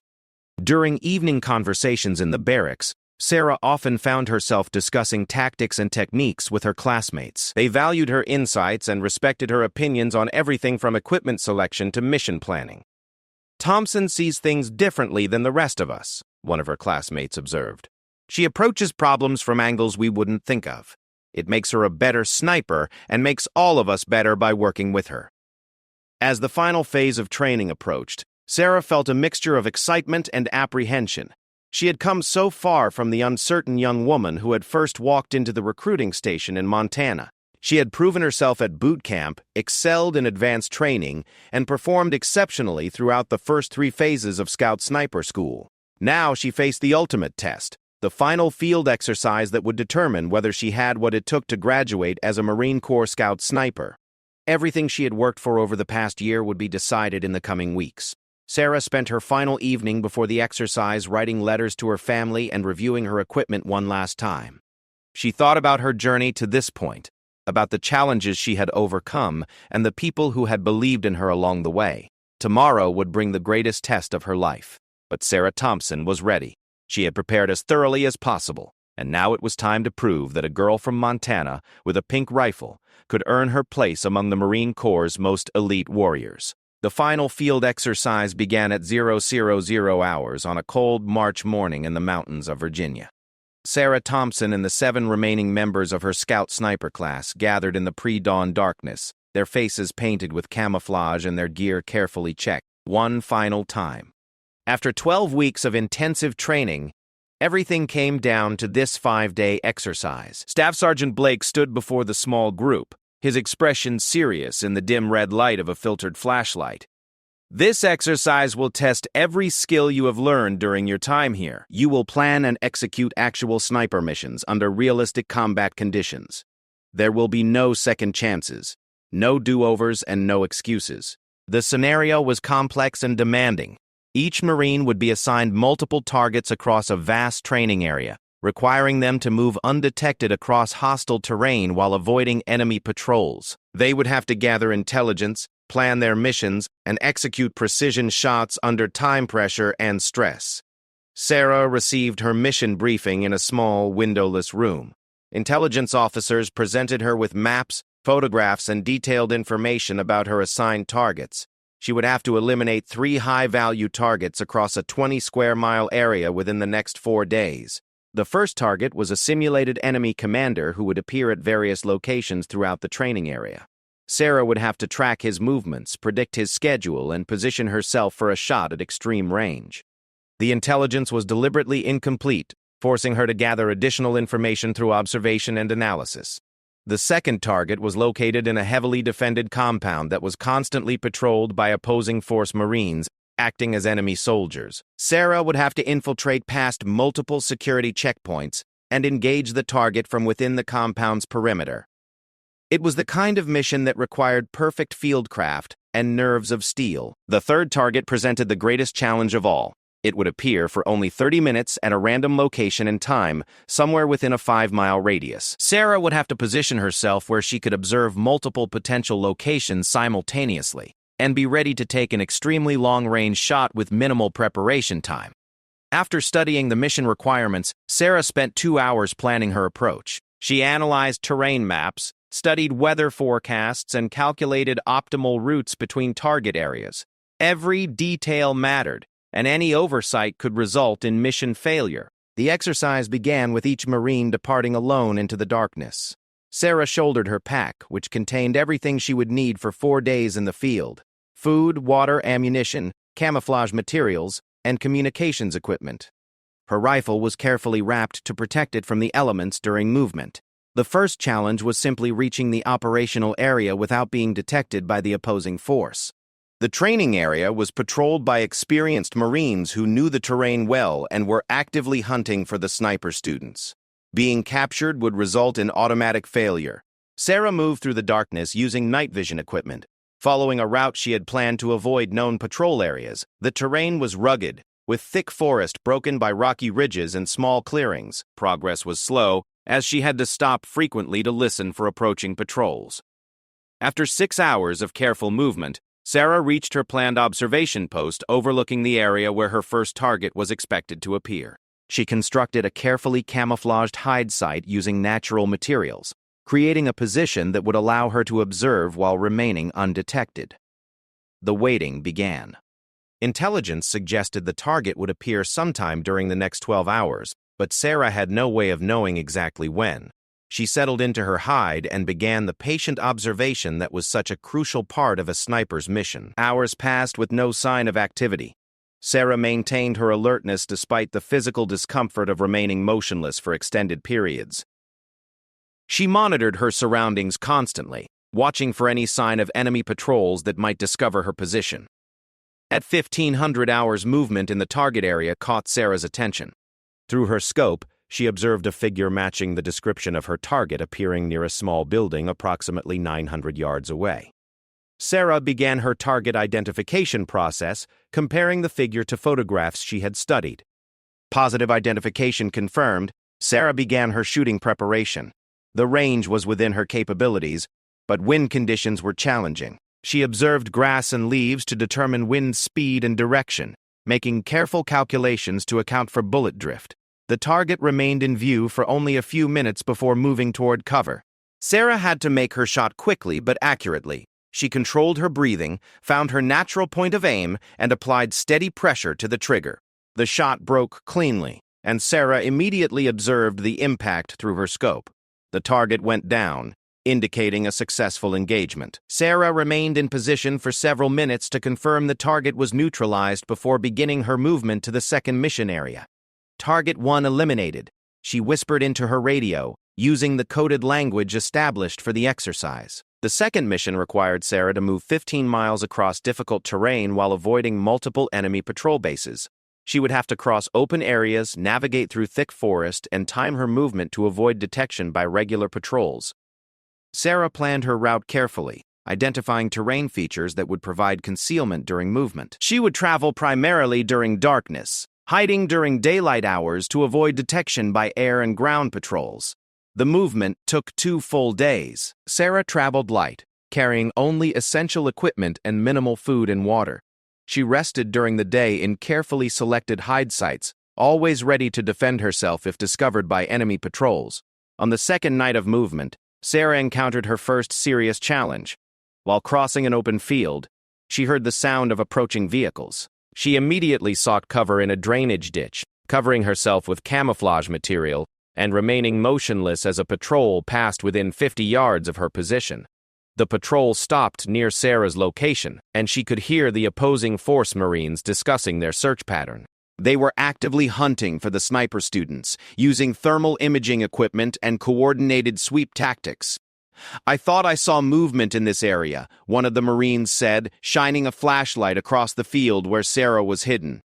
During evening conversations in the barracks, Sarah often found herself discussing tactics and techniques with her classmates. They valued her insights and respected her opinions on everything from equipment selection to mission planning. "Thompson sees things differently than the rest of us," one of her classmates observed. "She approaches problems from angles we wouldn't think of. It makes her a better sniper and makes all of us better by working with her." As the final phase of training approached, Sarah felt a mixture of excitement and apprehension. She had come so far from the uncertain young woman who had first walked into the recruiting station in Montana. She had proven herself at boot camp, excelled in advanced training, and performed exceptionally throughout the first 3 phases of Scout Sniper School. Now she faced the ultimate test, the final field exercise that would determine whether she had what it took to graduate as a Marine Corps Scout Sniper. Everything she had worked for over the past year would be decided in the coming weeks. Sarah spent her final evening before the exercise writing letters to her family and reviewing her equipment one last time. She thought about her journey to this point, about the challenges she had overcome and the people who had believed in her along the way. Tomorrow would bring the greatest test of her life. But Sarah Thompson was ready. She had prepared as thoroughly as possible, and now it was time to prove that a girl from Montana with a pink rifle could earn her place among the Marine Corps' most elite warriors. The final field exercise began at 000 hours on a cold March morning in the mountains of Virginia. Sarah Thompson and the 7 remaining members of her Scout Sniper class gathered in the pre-dawn darkness, their faces painted with camouflage and their gear carefully checked, one final time. After 12 weeks of intensive training, everything came down to this 5-day exercise. Staff Sergeant Blake stood before the small group, his expression serious in the dim red light of a filtered flashlight. "This exercise will test every skill you have learned during your time here. You will plan and execute actual sniper missions under realistic combat conditions. There will be no second chances, no do-overs, and no excuses." The scenario was complex and demanding. Each Marine would be assigned multiple targets across a vast training area, requiring them to move undetected across hostile terrain while avoiding enemy patrols. They would have to gather intelligence, plan their missions, and execute precision shots under time pressure and stress. Sarah received her mission briefing in a small, windowless room. Intelligence officers presented her with maps, photographs, and detailed information about her assigned targets. She would have to eliminate 3 high-value targets across a 20-square-mile area within the next 4 days. The first target was a simulated enemy commander who would appear at various locations throughout the training area. Sarah would have to track his movements, predict his schedule, and position herself for a shot at extreme range. The intelligence was deliberately incomplete, forcing her to gather additional information through observation and analysis. The second target was located in a heavily defended compound that was constantly patrolled by opposing force Marines, acting as enemy soldiers. Sarah would have to infiltrate past multiple security checkpoints and engage the target from within the compound's perimeter. It was the kind of mission that required perfect fieldcraft and nerves of steel. The third target presented the greatest challenge of all. It would appear for only 30 minutes at a random location and time, somewhere within a 5-mile radius. Sarah would have to position herself where she could observe multiple potential locations simultaneously and be ready to take an extremely long-range shot with minimal preparation time. After studying the mission requirements, Sarah spent 2 hours planning her approach. She analyzed terrain maps, studied weather forecasts, and calculated optimal routes between target areas. Every detail mattered, and any oversight could result in mission failure. The exercise began with each Marine departing alone into the darkness. Sarah shouldered her pack, which contained everything she would need for 4 days in the field: food, water, ammunition, camouflage materials, and communications equipment. Her rifle was carefully wrapped to protect it from the elements during movement. The first challenge was simply reaching the operational area without being detected by the opposing force. The training area was patrolled by experienced Marines who knew the terrain well and were actively hunting for the sniper students. Being captured would result in automatic failure. Sarah moved through the darkness using night vision equipment, following a route she had planned to avoid known patrol areas. The terrain was rugged, with thick forest broken by rocky ridges and small clearings. Progress was slow, as she had to stop frequently to listen for approaching patrols. After 6 hours of careful movement, Sarah reached her planned observation post overlooking the area where her first target was expected to appear. She constructed a carefully camouflaged hide site using natural materials, creating a position that would allow her to observe while remaining undetected. The waiting began. Intelligence suggested the target would appear sometime during the next 12 hours, but Sarah had no way of knowing exactly when. She settled into her hide and began the patient observation that was such a crucial part of a sniper's mission. Hours passed with no sign of activity. Sarah maintained her alertness despite the physical discomfort of remaining motionless for extended periods. She monitored her surroundings constantly, watching for any sign of enemy patrols that might discover her position. At 1,500 hours, movement in the target area caught Sarah's attention. Through her scope, she observed a figure matching the description of her target appearing near a small building approximately 900 yards away. Sarah began her target identification process, comparing the figure to photographs she had studied. Positive identification confirmed, Sarah began her shooting preparation. The range was within her capabilities, but wind conditions were challenging. She observed grass and leaves to determine wind speed and direction, making careful calculations to account for bullet drift. The target remained in view for only a few minutes before moving toward cover. Sarah had to make her shot quickly but accurately. She controlled her breathing, found her natural point of aim, and applied steady pressure to the trigger. The shot broke cleanly, and Sarah immediately observed the impact through her scope. The target went down, indicating a successful engagement. Sarah remained in position for several minutes to confirm the target was neutralized before beginning her movement to the second mission area. Target 1 eliminated, she whispered into her radio, using the coded language established for the exercise. The second mission required Sarah to move 15 miles across difficult terrain while avoiding multiple enemy patrol bases. She would have to cross open areas, navigate through thick forest, and time her movement to avoid detection by regular patrols. Sarah planned her route carefully, identifying terrain features that would provide concealment during movement. She would travel primarily during darkness, hiding during daylight hours to avoid detection by air and ground patrols. The movement took 2 full days. Sarah traveled light, carrying only essential equipment and minimal food and water. She rested during the day in carefully selected hide sites, always ready to defend herself if discovered by enemy patrols. On the second night of movement, Sarah encountered her first serious challenge. While crossing an open field, she heard the sound of approaching vehicles. She immediately sought cover in a drainage ditch, covering herself with camouflage material and remaining motionless as a patrol passed within 50 yards of her position. The patrol stopped near Sarah's location, and she could hear the opposing force Marines discussing their search pattern. They were actively hunting for the sniper students, using thermal imaging equipment and coordinated sweep tactics. "I thought I saw movement in this area," one of the Marines said, shining a flashlight across the field where Sarah was hidden.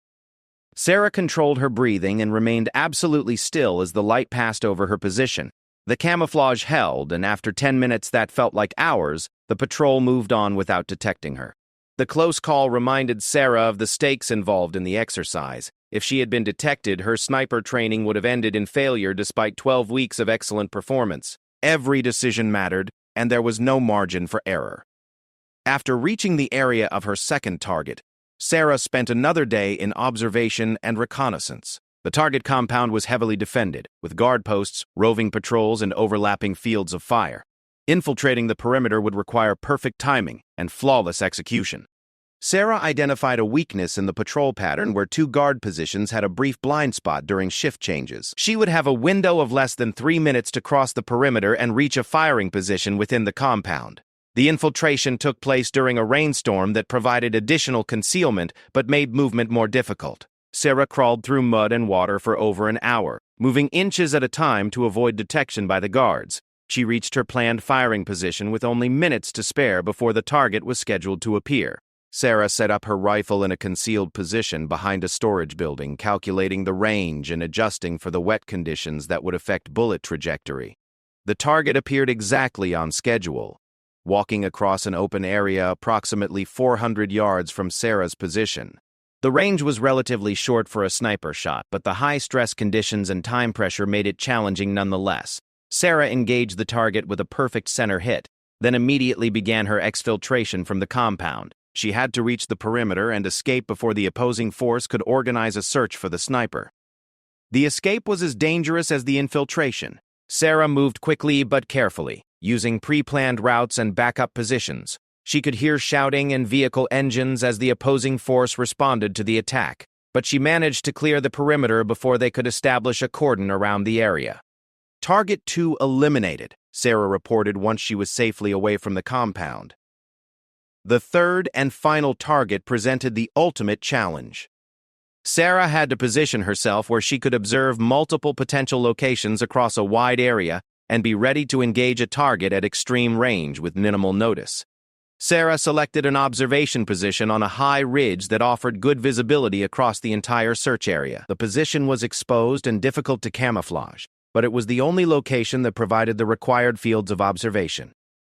Sarah controlled her breathing and remained absolutely still as the light passed over her position. The camouflage held, and after 10 minutes that felt like hours, the patrol moved on without detecting her. The close call reminded Sarah of the stakes involved in the exercise. If she had been detected, her sniper training would have ended in failure despite 12 weeks of excellent performance. Every decision mattered, and there was no margin for error. After reaching the area of her second target, Sarah spent another day in observation and reconnaissance. The target compound was heavily defended, with guard posts, roving patrols, and overlapping fields of fire. Infiltrating the perimeter would require perfect timing and flawless execution. Sarah identified a weakness in the patrol pattern where two guard positions had a brief blind spot during shift changes. She would have a window of less than 3 minutes to cross the perimeter and reach a firing position within the compound. The infiltration took place during a rainstorm that provided additional concealment but made movement more difficult. Sarah crawled through mud and water for over an hour, moving inches at a time to avoid detection by the guards. She reached her planned firing position with only minutes to spare before the target was scheduled to appear. Sarah set up her rifle in a concealed position behind a storage building, calculating the range and adjusting for the wet conditions that would affect bullet trajectory. The target appeared exactly on schedule, walking across an open area approximately 400 yards from Sarah's position. The range was relatively short for a sniper shot, but the high-stress conditions and time pressure made it challenging nonetheless. Sarah engaged the target with a perfect center hit, then immediately began her exfiltration from the compound. She had to reach the perimeter and escape before the opposing force could organize a search for the sniper. The escape was as dangerous as the infiltration. Sarah moved quickly but carefully, using pre-planned routes and backup positions. She could hear shouting and vehicle engines as the opposing force responded to the attack, but she managed to clear the perimeter before they could establish a cordon around the area. "Target 2 eliminated," Sarah reported once she was safely away from the compound. The third and final target presented the ultimate challenge. Sarah had to position herself where she could observe multiple potential locations across a wide area and be ready to engage a target at extreme range with minimal notice. Sarah selected an observation position on a high ridge that offered good visibility across the entire search area. The position was exposed and difficult to camouflage, but it was the only location that provided the required fields of observation.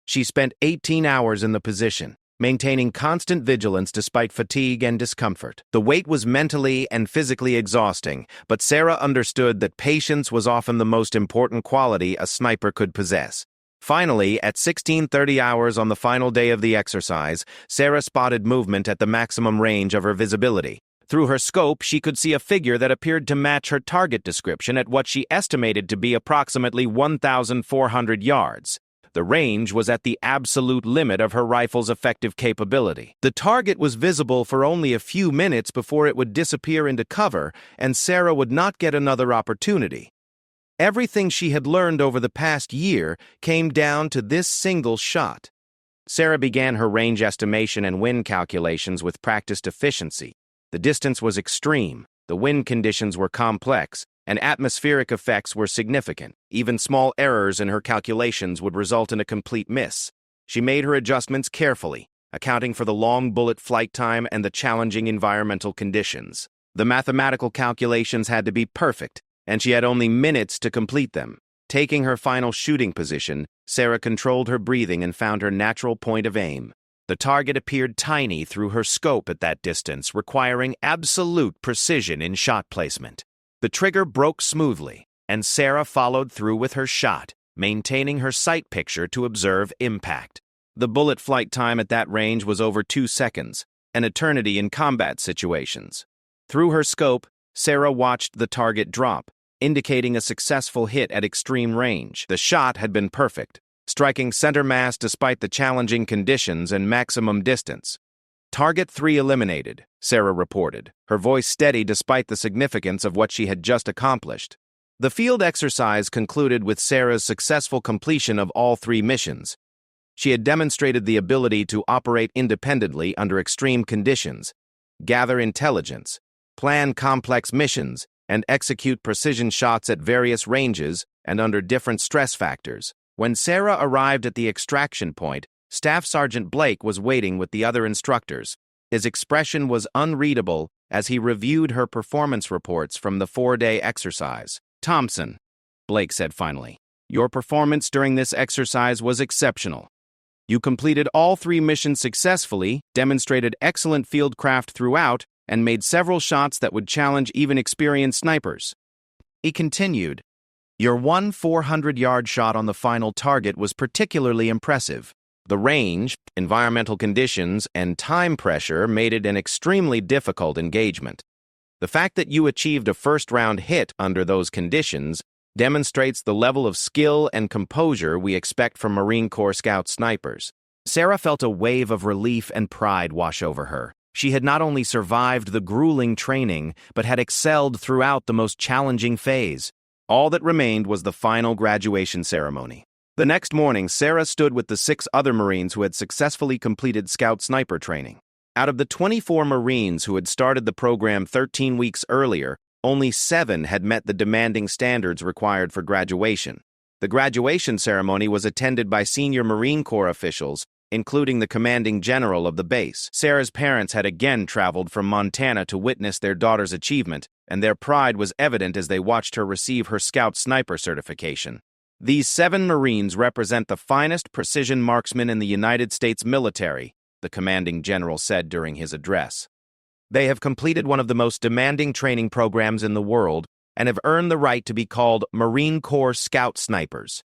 She spent 18 hours in the position, maintaining constant vigilance despite fatigue and discomfort. The wait was mentally and physically exhausting, but Sarah understood that patience was often the most important quality a sniper could possess. Finally, at 16:30 hours on the final day of the exercise, Sarah spotted movement at the maximum range of her visibility. Through her scope, she could see a figure that appeared to match her target description at what she estimated to be approximately 1,400 yards. The range was at the absolute limit of her rifle's effective capability. The target was visible for only a few minutes before it would disappear into cover, and Sarah would not get another opportunity. Everything she had learned over the past year came down to this single shot. Sarah began her range estimation and wind calculations with practiced efficiency. The distance was extreme, the wind conditions were complex, and atmospheric effects were significant. Even small errors in her calculations would result in a complete miss. She made her adjustments carefully, accounting for the long bullet flight time and the challenging environmental conditions. The mathematical calculations had to be perfect, and she had only minutes to complete them. Taking her final shooting position, Sarah controlled her breathing and found her natural point of aim. The target appeared tiny through her scope at that distance, requiring absolute precision in shot placement. The trigger broke smoothly, and Sarah followed through with her shot, maintaining her sight picture to observe impact. The bullet flight time at that range was over 2 seconds, an eternity in combat situations. Through her scope, Sarah watched the target drop, indicating a successful hit at extreme range. The shot had been perfect, striking center mass despite the challenging conditions and maximum distance. Target 3 eliminated, Sarah reported, her voice steady despite the significance of what she had just accomplished. The field exercise concluded with Sarah's successful completion of all 3 missions. She had demonstrated the ability to operate independently under extreme conditions, gather intelligence, plan complex missions, and execute precision shots at various ranges and under different stress factors. When Sarah arrived at the extraction point, Staff Sergeant Blake was waiting with the other instructors. His expression was unreadable as he reviewed her performance reports from the 4-day exercise. "Thompson," Blake said finally, "your performance during this exercise was exceptional. You completed all 3 missions successfully, demonstrated excellent field craft throughout, and made several shots that would challenge even experienced snipers." He continued, "Your one 400-yard shot on the final target was particularly impressive. The range, environmental conditions, and time pressure made it an extremely difficult engagement. The fact that you achieved a first-round hit under those conditions demonstrates the level of skill and composure we expect from Marine Corps Scout snipers." Sarah felt a wave of relief and pride wash over her. She had not only survived the grueling training, but had excelled throughout the most challenging phase. All that remained was the final graduation ceremony. The next morning, Sarah stood with the 6 other Marines who had successfully completed Scout sniper training. Out of the 24 Marines who had started the program 13 weeks earlier, only 7 had met the demanding standards required for graduation. The graduation ceremony was attended by senior Marine Corps officials, including the commanding general of the base. Sarah's parents had again traveled from Montana to witness their daughter's achievement, and their pride was evident as they watched her receive her Scout sniper certification. "These 7 Marines represent the finest precision marksmen in the United States military," the commanding general said during his address. "They have completed one of the most demanding training programs in the world and have earned the right to be called Marine Corps Scout Snipers."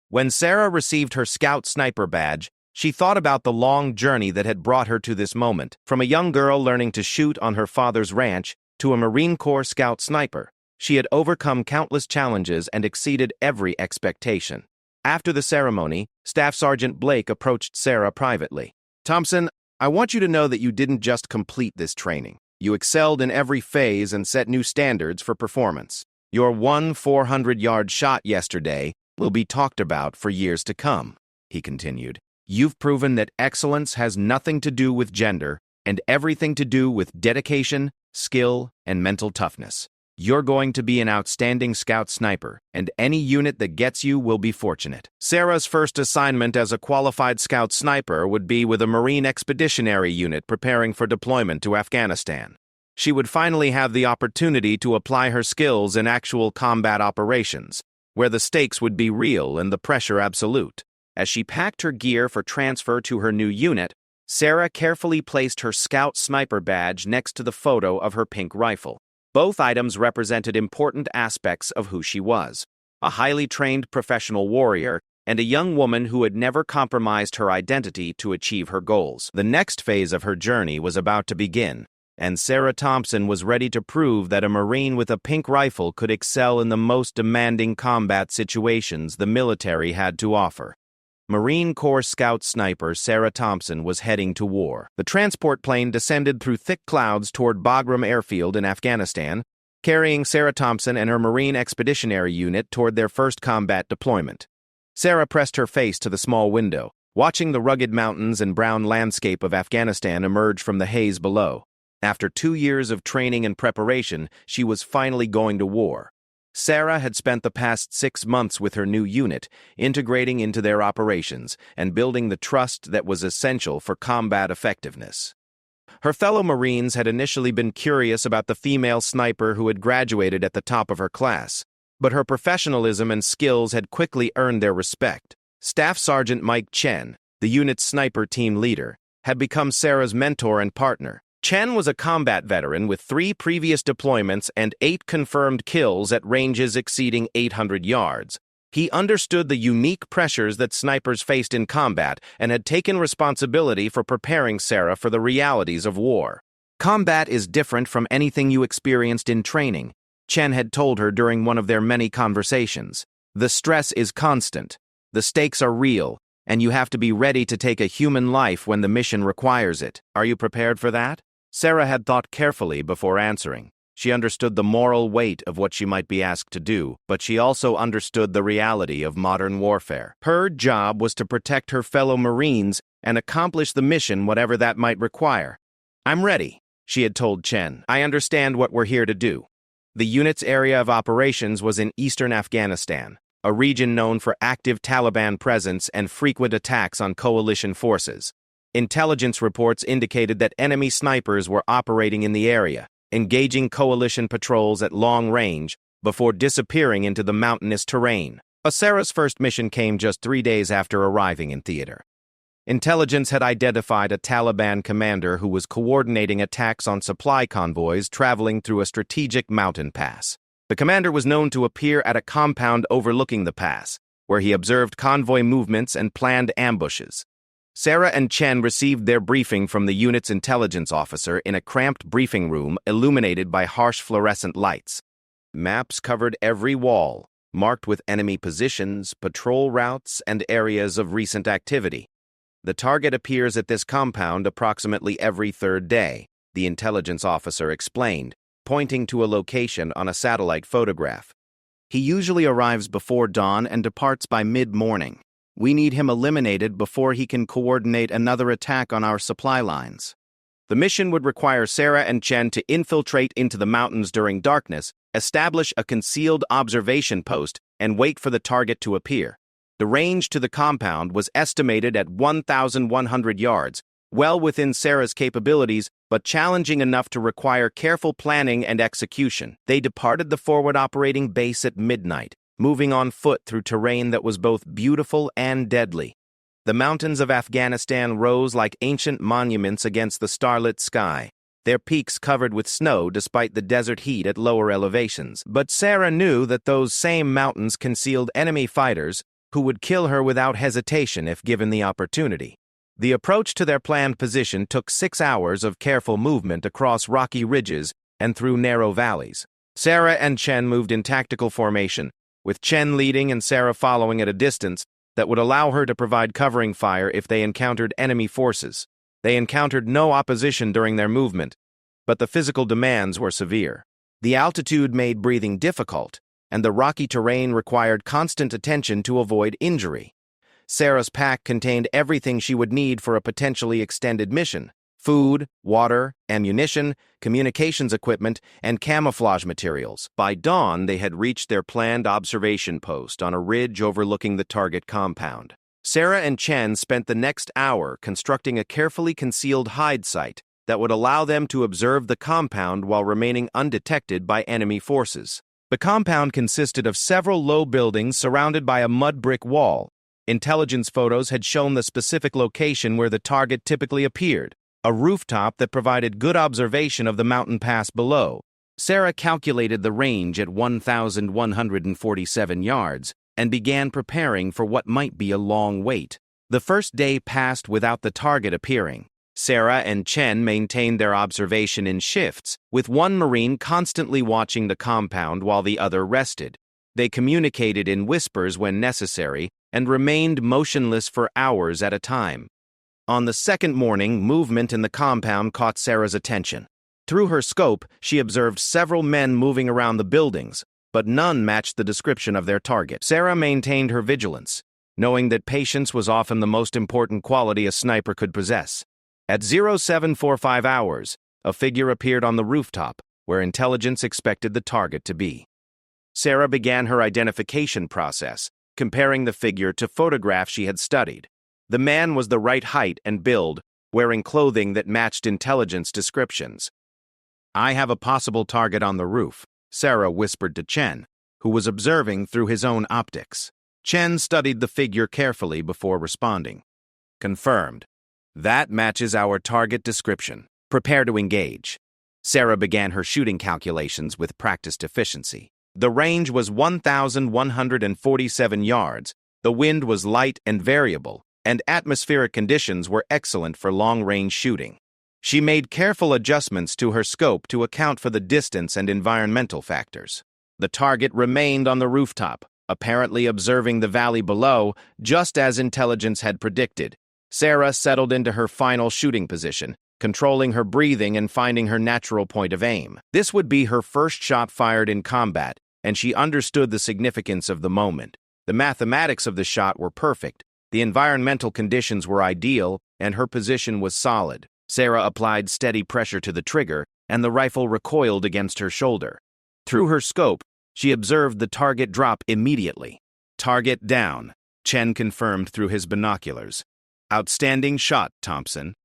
When Sarah received her Scout Sniper badge, she thought about the long journey that had brought her to this moment, from a young girl learning to shoot on her father's ranch to a Marine Corps Scout Sniper. She had overcome countless challenges and exceeded every expectation. After the ceremony, Staff Sergeant Blake approached Sarah privately. "Thompson, I want you to know that you didn't just complete this training. You excelled in every phase and set new standards for performance. Your one 400-yard shot yesterday will be talked about for years to come," he continued. "You've proven that excellence has nothing to do with gender and everything to do with dedication, skill, and mental toughness. You're going to be an outstanding Scout sniper, and any unit that gets you will be fortunate." Sarah's first assignment as a qualified Scout sniper would be with a Marine Expeditionary Unit preparing for deployment to Afghanistan. She would finally have the opportunity to apply her skills in actual combat operations, where the stakes would be real and the pressure absolute. As she packed her gear for transfer to her new unit, Sarah carefully placed her Scout sniper badge next to the photo of her pink rifle. Both items represented important aspects of who she was: a highly trained professional warrior and a young woman who had never compromised her identity to achieve her goals. The next phase of her journey was about to begin, and Sarah Thompson was ready to prove that a Marine with a pink rifle could excel in the most demanding combat situations the military had to offer. Marine Corps Scout sniper Sarah Thompson was heading to war. The transport plane descended through thick clouds toward Bagram Airfield in Afghanistan, carrying Sarah Thompson and her Marine Expeditionary Unit toward their first combat deployment. Sarah pressed her face to the small window, watching the rugged mountains and brown landscape of Afghanistan emerge from the haze below. After 2 years of training and preparation, she was finally going to war. Sarah had spent the past 6 months with her new unit, integrating into their operations and building the trust that was essential for combat effectiveness. Her fellow Marines had initially been curious about the female sniper who had graduated at the top of her class, but her professionalism and skills had quickly earned their respect. Staff Sergeant Mike Chen, the unit's sniper team leader, had become Sarah's mentor and partner. Chen was a combat veteran with 3 previous deployments and 8 confirmed kills at ranges exceeding 800 yards. He understood the unique pressures that snipers faced in combat and had taken responsibility for preparing Sarah for the realities of war. Combat is different from anything you experienced in training, Chen had told her during one of their many conversations. The stress is constant, the stakes are real, and you have to be ready to take a human life when the mission requires it. Are you prepared for that? Sarah had thought carefully before answering. She understood the moral weight of what she might be asked to do, but she also understood the reality of modern warfare. Her job was to protect her fellow Marines and accomplish the mission, whatever that might require. "I'm ready," she had told Chen. "I understand what we're here to do." The unit's area of operations was in eastern Afghanistan, a region known for active Taliban presence and frequent attacks on coalition forces. Intelligence reports indicated that enemy snipers were operating in the area, engaging coalition patrols at long range before disappearing into the mountainous terrain. Sarah's first mission came just 3 days after arriving in theater. Intelligence had identified a Taliban commander who was coordinating attacks on supply convoys traveling through a strategic mountain pass. The commander was known to appear at a compound overlooking the pass, where he observed convoy movements and planned ambushes. Sarah and Chen received their briefing from the unit's intelligence officer in a cramped briefing room illuminated by harsh fluorescent lights. Maps covered every wall, marked with enemy positions, patrol routes, and areas of recent activity. "The target appears at this compound approximately every third day," the intelligence officer explained, pointing to a location on a satellite photograph. "He usually arrives before dawn and departs by mid-morning. We need him eliminated before he can coordinate another attack on our supply lines." The mission would require Sarah and Chen to infiltrate into the mountains during darkness, establish a concealed observation post, and wait for the target to appear. The range to the compound was estimated at 1,100 yards, well within Sarah's capabilities, but challenging enough to require careful planning and execution. They departed the forward operating base at midnight, moving on foot through terrain that was both beautiful and deadly. The mountains of Afghanistan rose like ancient monuments against the starlit sky, their peaks covered with snow despite the desert heat at lower elevations. But Sarah knew that those same mountains concealed enemy fighters who would kill her without hesitation if given the opportunity. The approach to their planned position took 6 hours of careful movement across rocky ridges and through narrow valleys. Sarah and Chen moved in tactical formation, with Chen leading and Sarah following at a distance that would allow her to provide covering fire if they encountered enemy forces. They encountered no opposition during their movement, but the physical demands were severe. The altitude made breathing difficult, and the rocky terrain required constant attention to avoid injury. Sarah's pack contained everything she would need for a potentially extended mission: food, water, ammunition, communications equipment, and camouflage materials. By dawn, they had reached their planned observation post on a ridge overlooking the target compound. Sarah and Chen spent the next hour constructing a carefully concealed hide site that would allow them to observe the compound while remaining undetected by enemy forces. The compound consisted of several low buildings surrounded by a mud brick wall. Intelligence photos had shown the specific location where the target typically appeared: a rooftop that provided good observation of the mountain pass below. Sarah calculated the range at 1,147 yards and began preparing for what might be a long wait. The first day passed without the target appearing. Sarah and Chen maintained their observation in shifts, with one Marine constantly watching the compound while the other rested. They communicated in whispers when necessary and remained motionless for hours at a time. On the second morning, movement in the compound caught Sarah's attention. Through her scope, she observed several men moving around the buildings, but none matched the description of their target. Sarah maintained her vigilance, knowing that patience was often the most important quality a sniper could possess. At 0745 hours, a figure appeared on the rooftop, where intelligence expected the target to be. Sarah began her identification process, comparing the figure to photographs she had studied. The man was the right height and build, wearing clothing that matched intelligence descriptions. "I have a possible target on the roof," Sarah whispered to Chen, who was observing through his own optics. Chen studied the figure carefully before responding. "Confirmed. That matches our target description. Prepare to engage." Sarah began her shooting calculations with practiced efficiency. The range was 1,147 yards, the wind was light and variable, and atmospheric conditions were excellent for long-range shooting. She made careful adjustments to her scope to account for the distance and environmental factors. The target remained on the rooftop, apparently observing the valley below, just as intelligence had predicted. Sarah settled into her final shooting position, controlling her breathing and finding her natural point of aim. This would be her first shot fired in combat, and she understood the significance of the moment. The mathematics of the shot were perfect, the environmental conditions were ideal, and her position was solid. Sarah applied steady pressure to the trigger, and the rifle recoiled against her shoulder. Through her scope, she observed the target drop immediately. "Target down," Chen confirmed through his binoculars. "Outstanding shot, Thompson."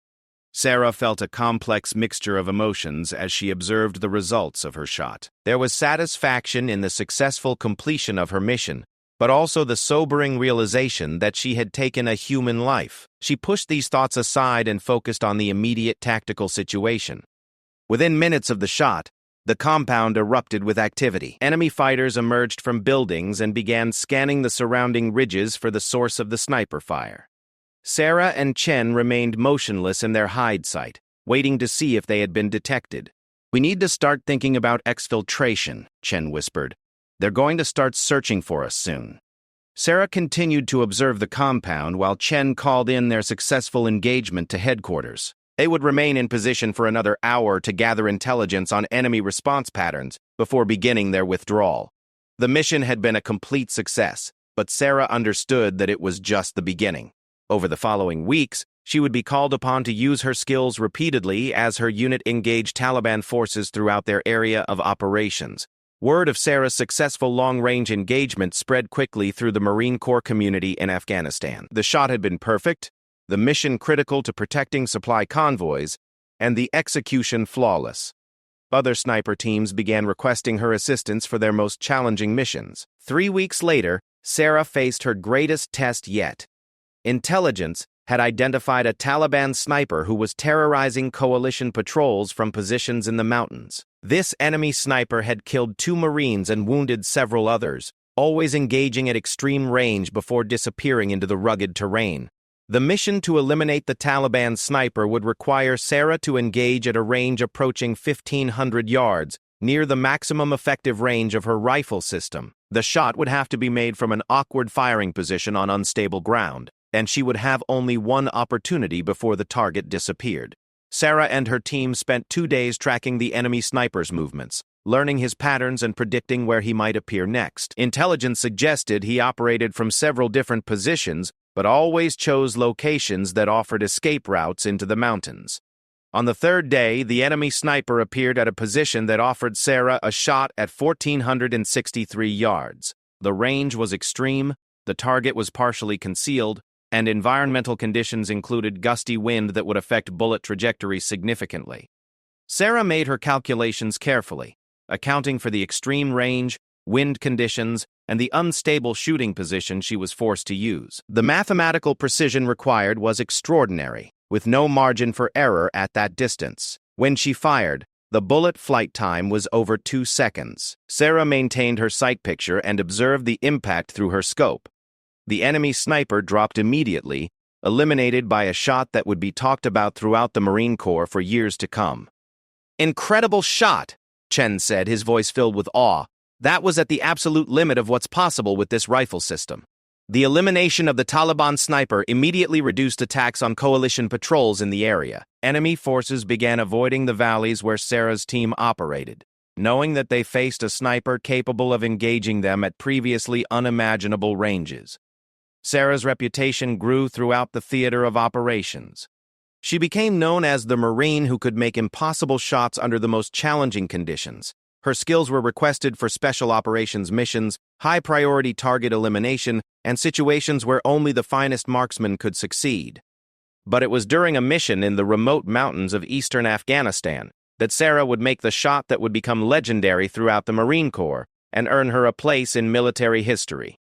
Sarah felt a complex mixture of emotions as she observed the results of her shot. There was satisfaction in the successful completion of her mission, but also the sobering realization that she had taken a human life. She pushed these thoughts aside and focused on the immediate tactical situation. Within minutes of the shot, the compound erupted with activity. Enemy fighters emerged from buildings and began scanning the surrounding ridges for the source of the sniper fire. Sarah and Chen remained motionless in their hide site, waiting to see if they had been detected. "We need to start thinking about exfiltration," Chen whispered. "They're going to start searching for us soon." Sarah continued to observe the compound while Chen called in their successful engagement to headquarters. They would remain in position for another hour to gather intelligence on enemy response patterns before beginning their withdrawal. The mission had been a complete success, but Sarah understood that it was just the beginning. Over the following weeks, she would be called upon to use her skills repeatedly as her unit engaged Taliban forces throughout their area of operations. Word of Sarah's successful long-range engagement spread quickly through the Marine Corps community in Afghanistan. The shot had been perfect, the mission critical to protecting supply convoys, and the execution flawless. Other sniper teams began requesting her assistance for their most challenging missions. 3 weeks later, Sarah faced her greatest test yet. Intelligence had identified a Taliban sniper who was terrorizing coalition patrols from positions in the mountains. This enemy sniper had killed 2 Marines and wounded several others, always engaging at extreme range before disappearing into the rugged terrain. The mission to eliminate the Taliban sniper would require Sarah to engage at a range approaching 1,500 yards, near the maximum effective range of her rifle system. The shot would have to be made from an awkward firing position on unstable ground, and she would have only one opportunity before the target disappeared. Sarah and her team spent 2 days tracking the enemy sniper's movements, learning his patterns and predicting where he might appear next. Intelligence suggested he operated from several different positions, but always chose locations that offered escape routes into the mountains. On the 3rd day, the enemy sniper appeared at a position that offered Sarah a shot at 1,463 yards. The range was extreme, the target was partially concealed, and environmental conditions included gusty wind that would affect bullet trajectories significantly. Sarah made her calculations carefully, accounting for the extreme range, wind conditions, and the unstable shooting position she was forced to use. The mathematical precision required was extraordinary, with no margin for error at that distance. When she fired, the bullet flight time was over 2 seconds. Sarah maintained her sight picture and observed the impact through her scope. The enemy sniper dropped immediately, eliminated by a shot that would be talked about throughout the Marine Corps for years to come. "Incredible shot," Chen said, his voice filled with awe. "That was at the absolute limit of what's possible with this rifle system." The elimination of the Taliban sniper immediately reduced attacks on coalition patrols in the area. Enemy forces began avoiding the valleys where Sarah's team operated, knowing that they faced a sniper capable of engaging them at previously unimaginable ranges. Sarah's reputation grew throughout the theater of operations. She became known as the Marine who could make impossible shots under the most challenging conditions. Her skills were requested for special operations missions, high-priority target elimination, and situations where only the finest marksmen could succeed. But it was during a mission in the remote mountains of eastern Afghanistan that Sarah would make the shot that would become legendary throughout the Marine Corps and earn her a place in military history.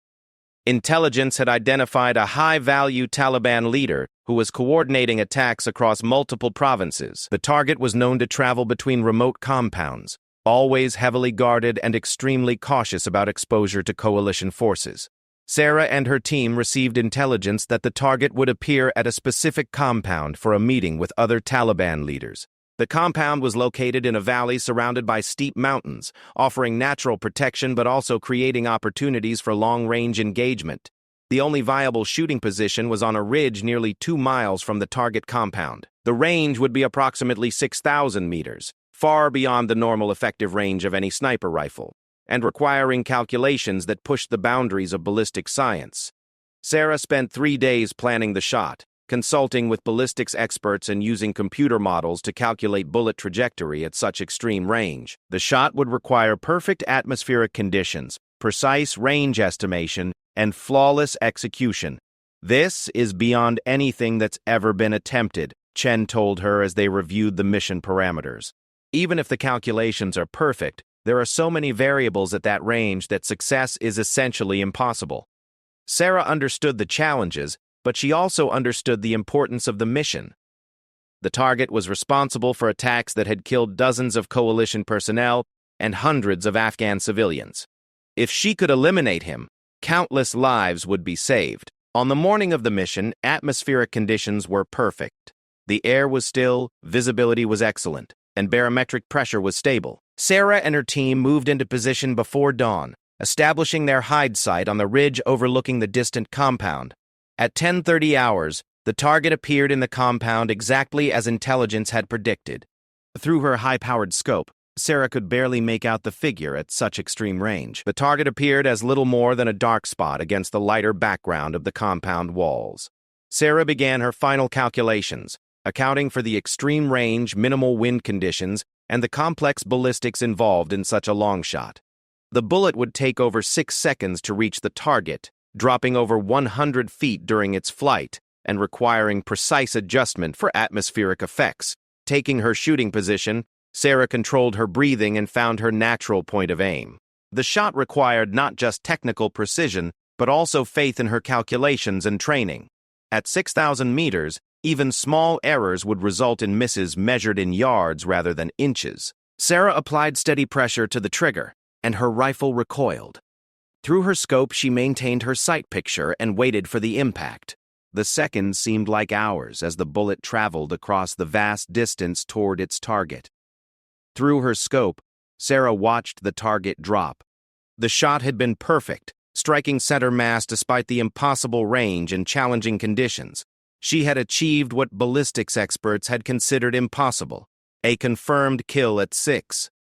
Intelligence had identified a high-value Taliban leader who was coordinating attacks across multiple provinces. The target was known to travel between remote compounds, always heavily guarded and extremely cautious about exposure to coalition forces. Sarah and her team received intelligence that the target would appear at a specific compound for a meeting with other Taliban leaders. The compound was located in a valley surrounded by steep mountains, offering natural protection but also creating opportunities for long-range engagement. The only viable shooting position was on a ridge nearly 2 miles from the target compound. The range would be approximately 6,000 meters, far beyond the normal effective range of any sniper rifle, and requiring calculations that pushed the boundaries of ballistic science. Sarah spent 3 days planning the shot, consulting with ballistics experts and using computer models to calculate bullet trajectory at such extreme range. The shot would require perfect atmospheric conditions, precise range estimation, and flawless execution. "This is beyond anything that's ever been attempted," Chen told her as they reviewed the mission parameters. "Even if the calculations are perfect, there are so many variables at that range that success is essentially impossible." Sarah understood the challenges, but she also understood the importance of the mission. The target was responsible for attacks that had killed dozens of coalition personnel and hundreds of Afghan civilians. If she could eliminate him, countless lives would be saved. On the morning of the mission, atmospheric conditions were perfect. The air was still, visibility was excellent, and barometric pressure was stable. Sarah and her team moved into position before dawn, establishing their hide site on the ridge overlooking the distant compound. At 10:30 hours, the target appeared in the compound exactly as intelligence had predicted. Through her high-powered scope, Sarah could barely make out the figure at such extreme range. The target appeared as little more than a dark spot against the lighter background of the compound walls. Sarah began her final calculations, accounting for the extreme range, minimal wind conditions, and the complex ballistics involved in such a long shot. The bullet would take over 6 seconds to reach the target, dropping over 100 feet during its flight, and requiring precise adjustment for atmospheric effects. Taking her shooting position, Sarah controlled her breathing and found her natural point of aim. The shot required not just technical precision, but also faith in her calculations and training. At 6,000 meters, even small errors would result in misses measured in yards rather than inches. Sarah applied steady pressure to the trigger, and her rifle recoiled. Through her scope, she maintained her sight picture and waited for the impact. The seconds seemed like hours as the bullet traveled across the vast distance toward its target. Through her scope, Sarah watched the target drop. The shot had been perfect, striking center mass despite the impossible range and challenging conditions. She had achieved what ballistics experts had considered impossible, a confirmed kill at 6.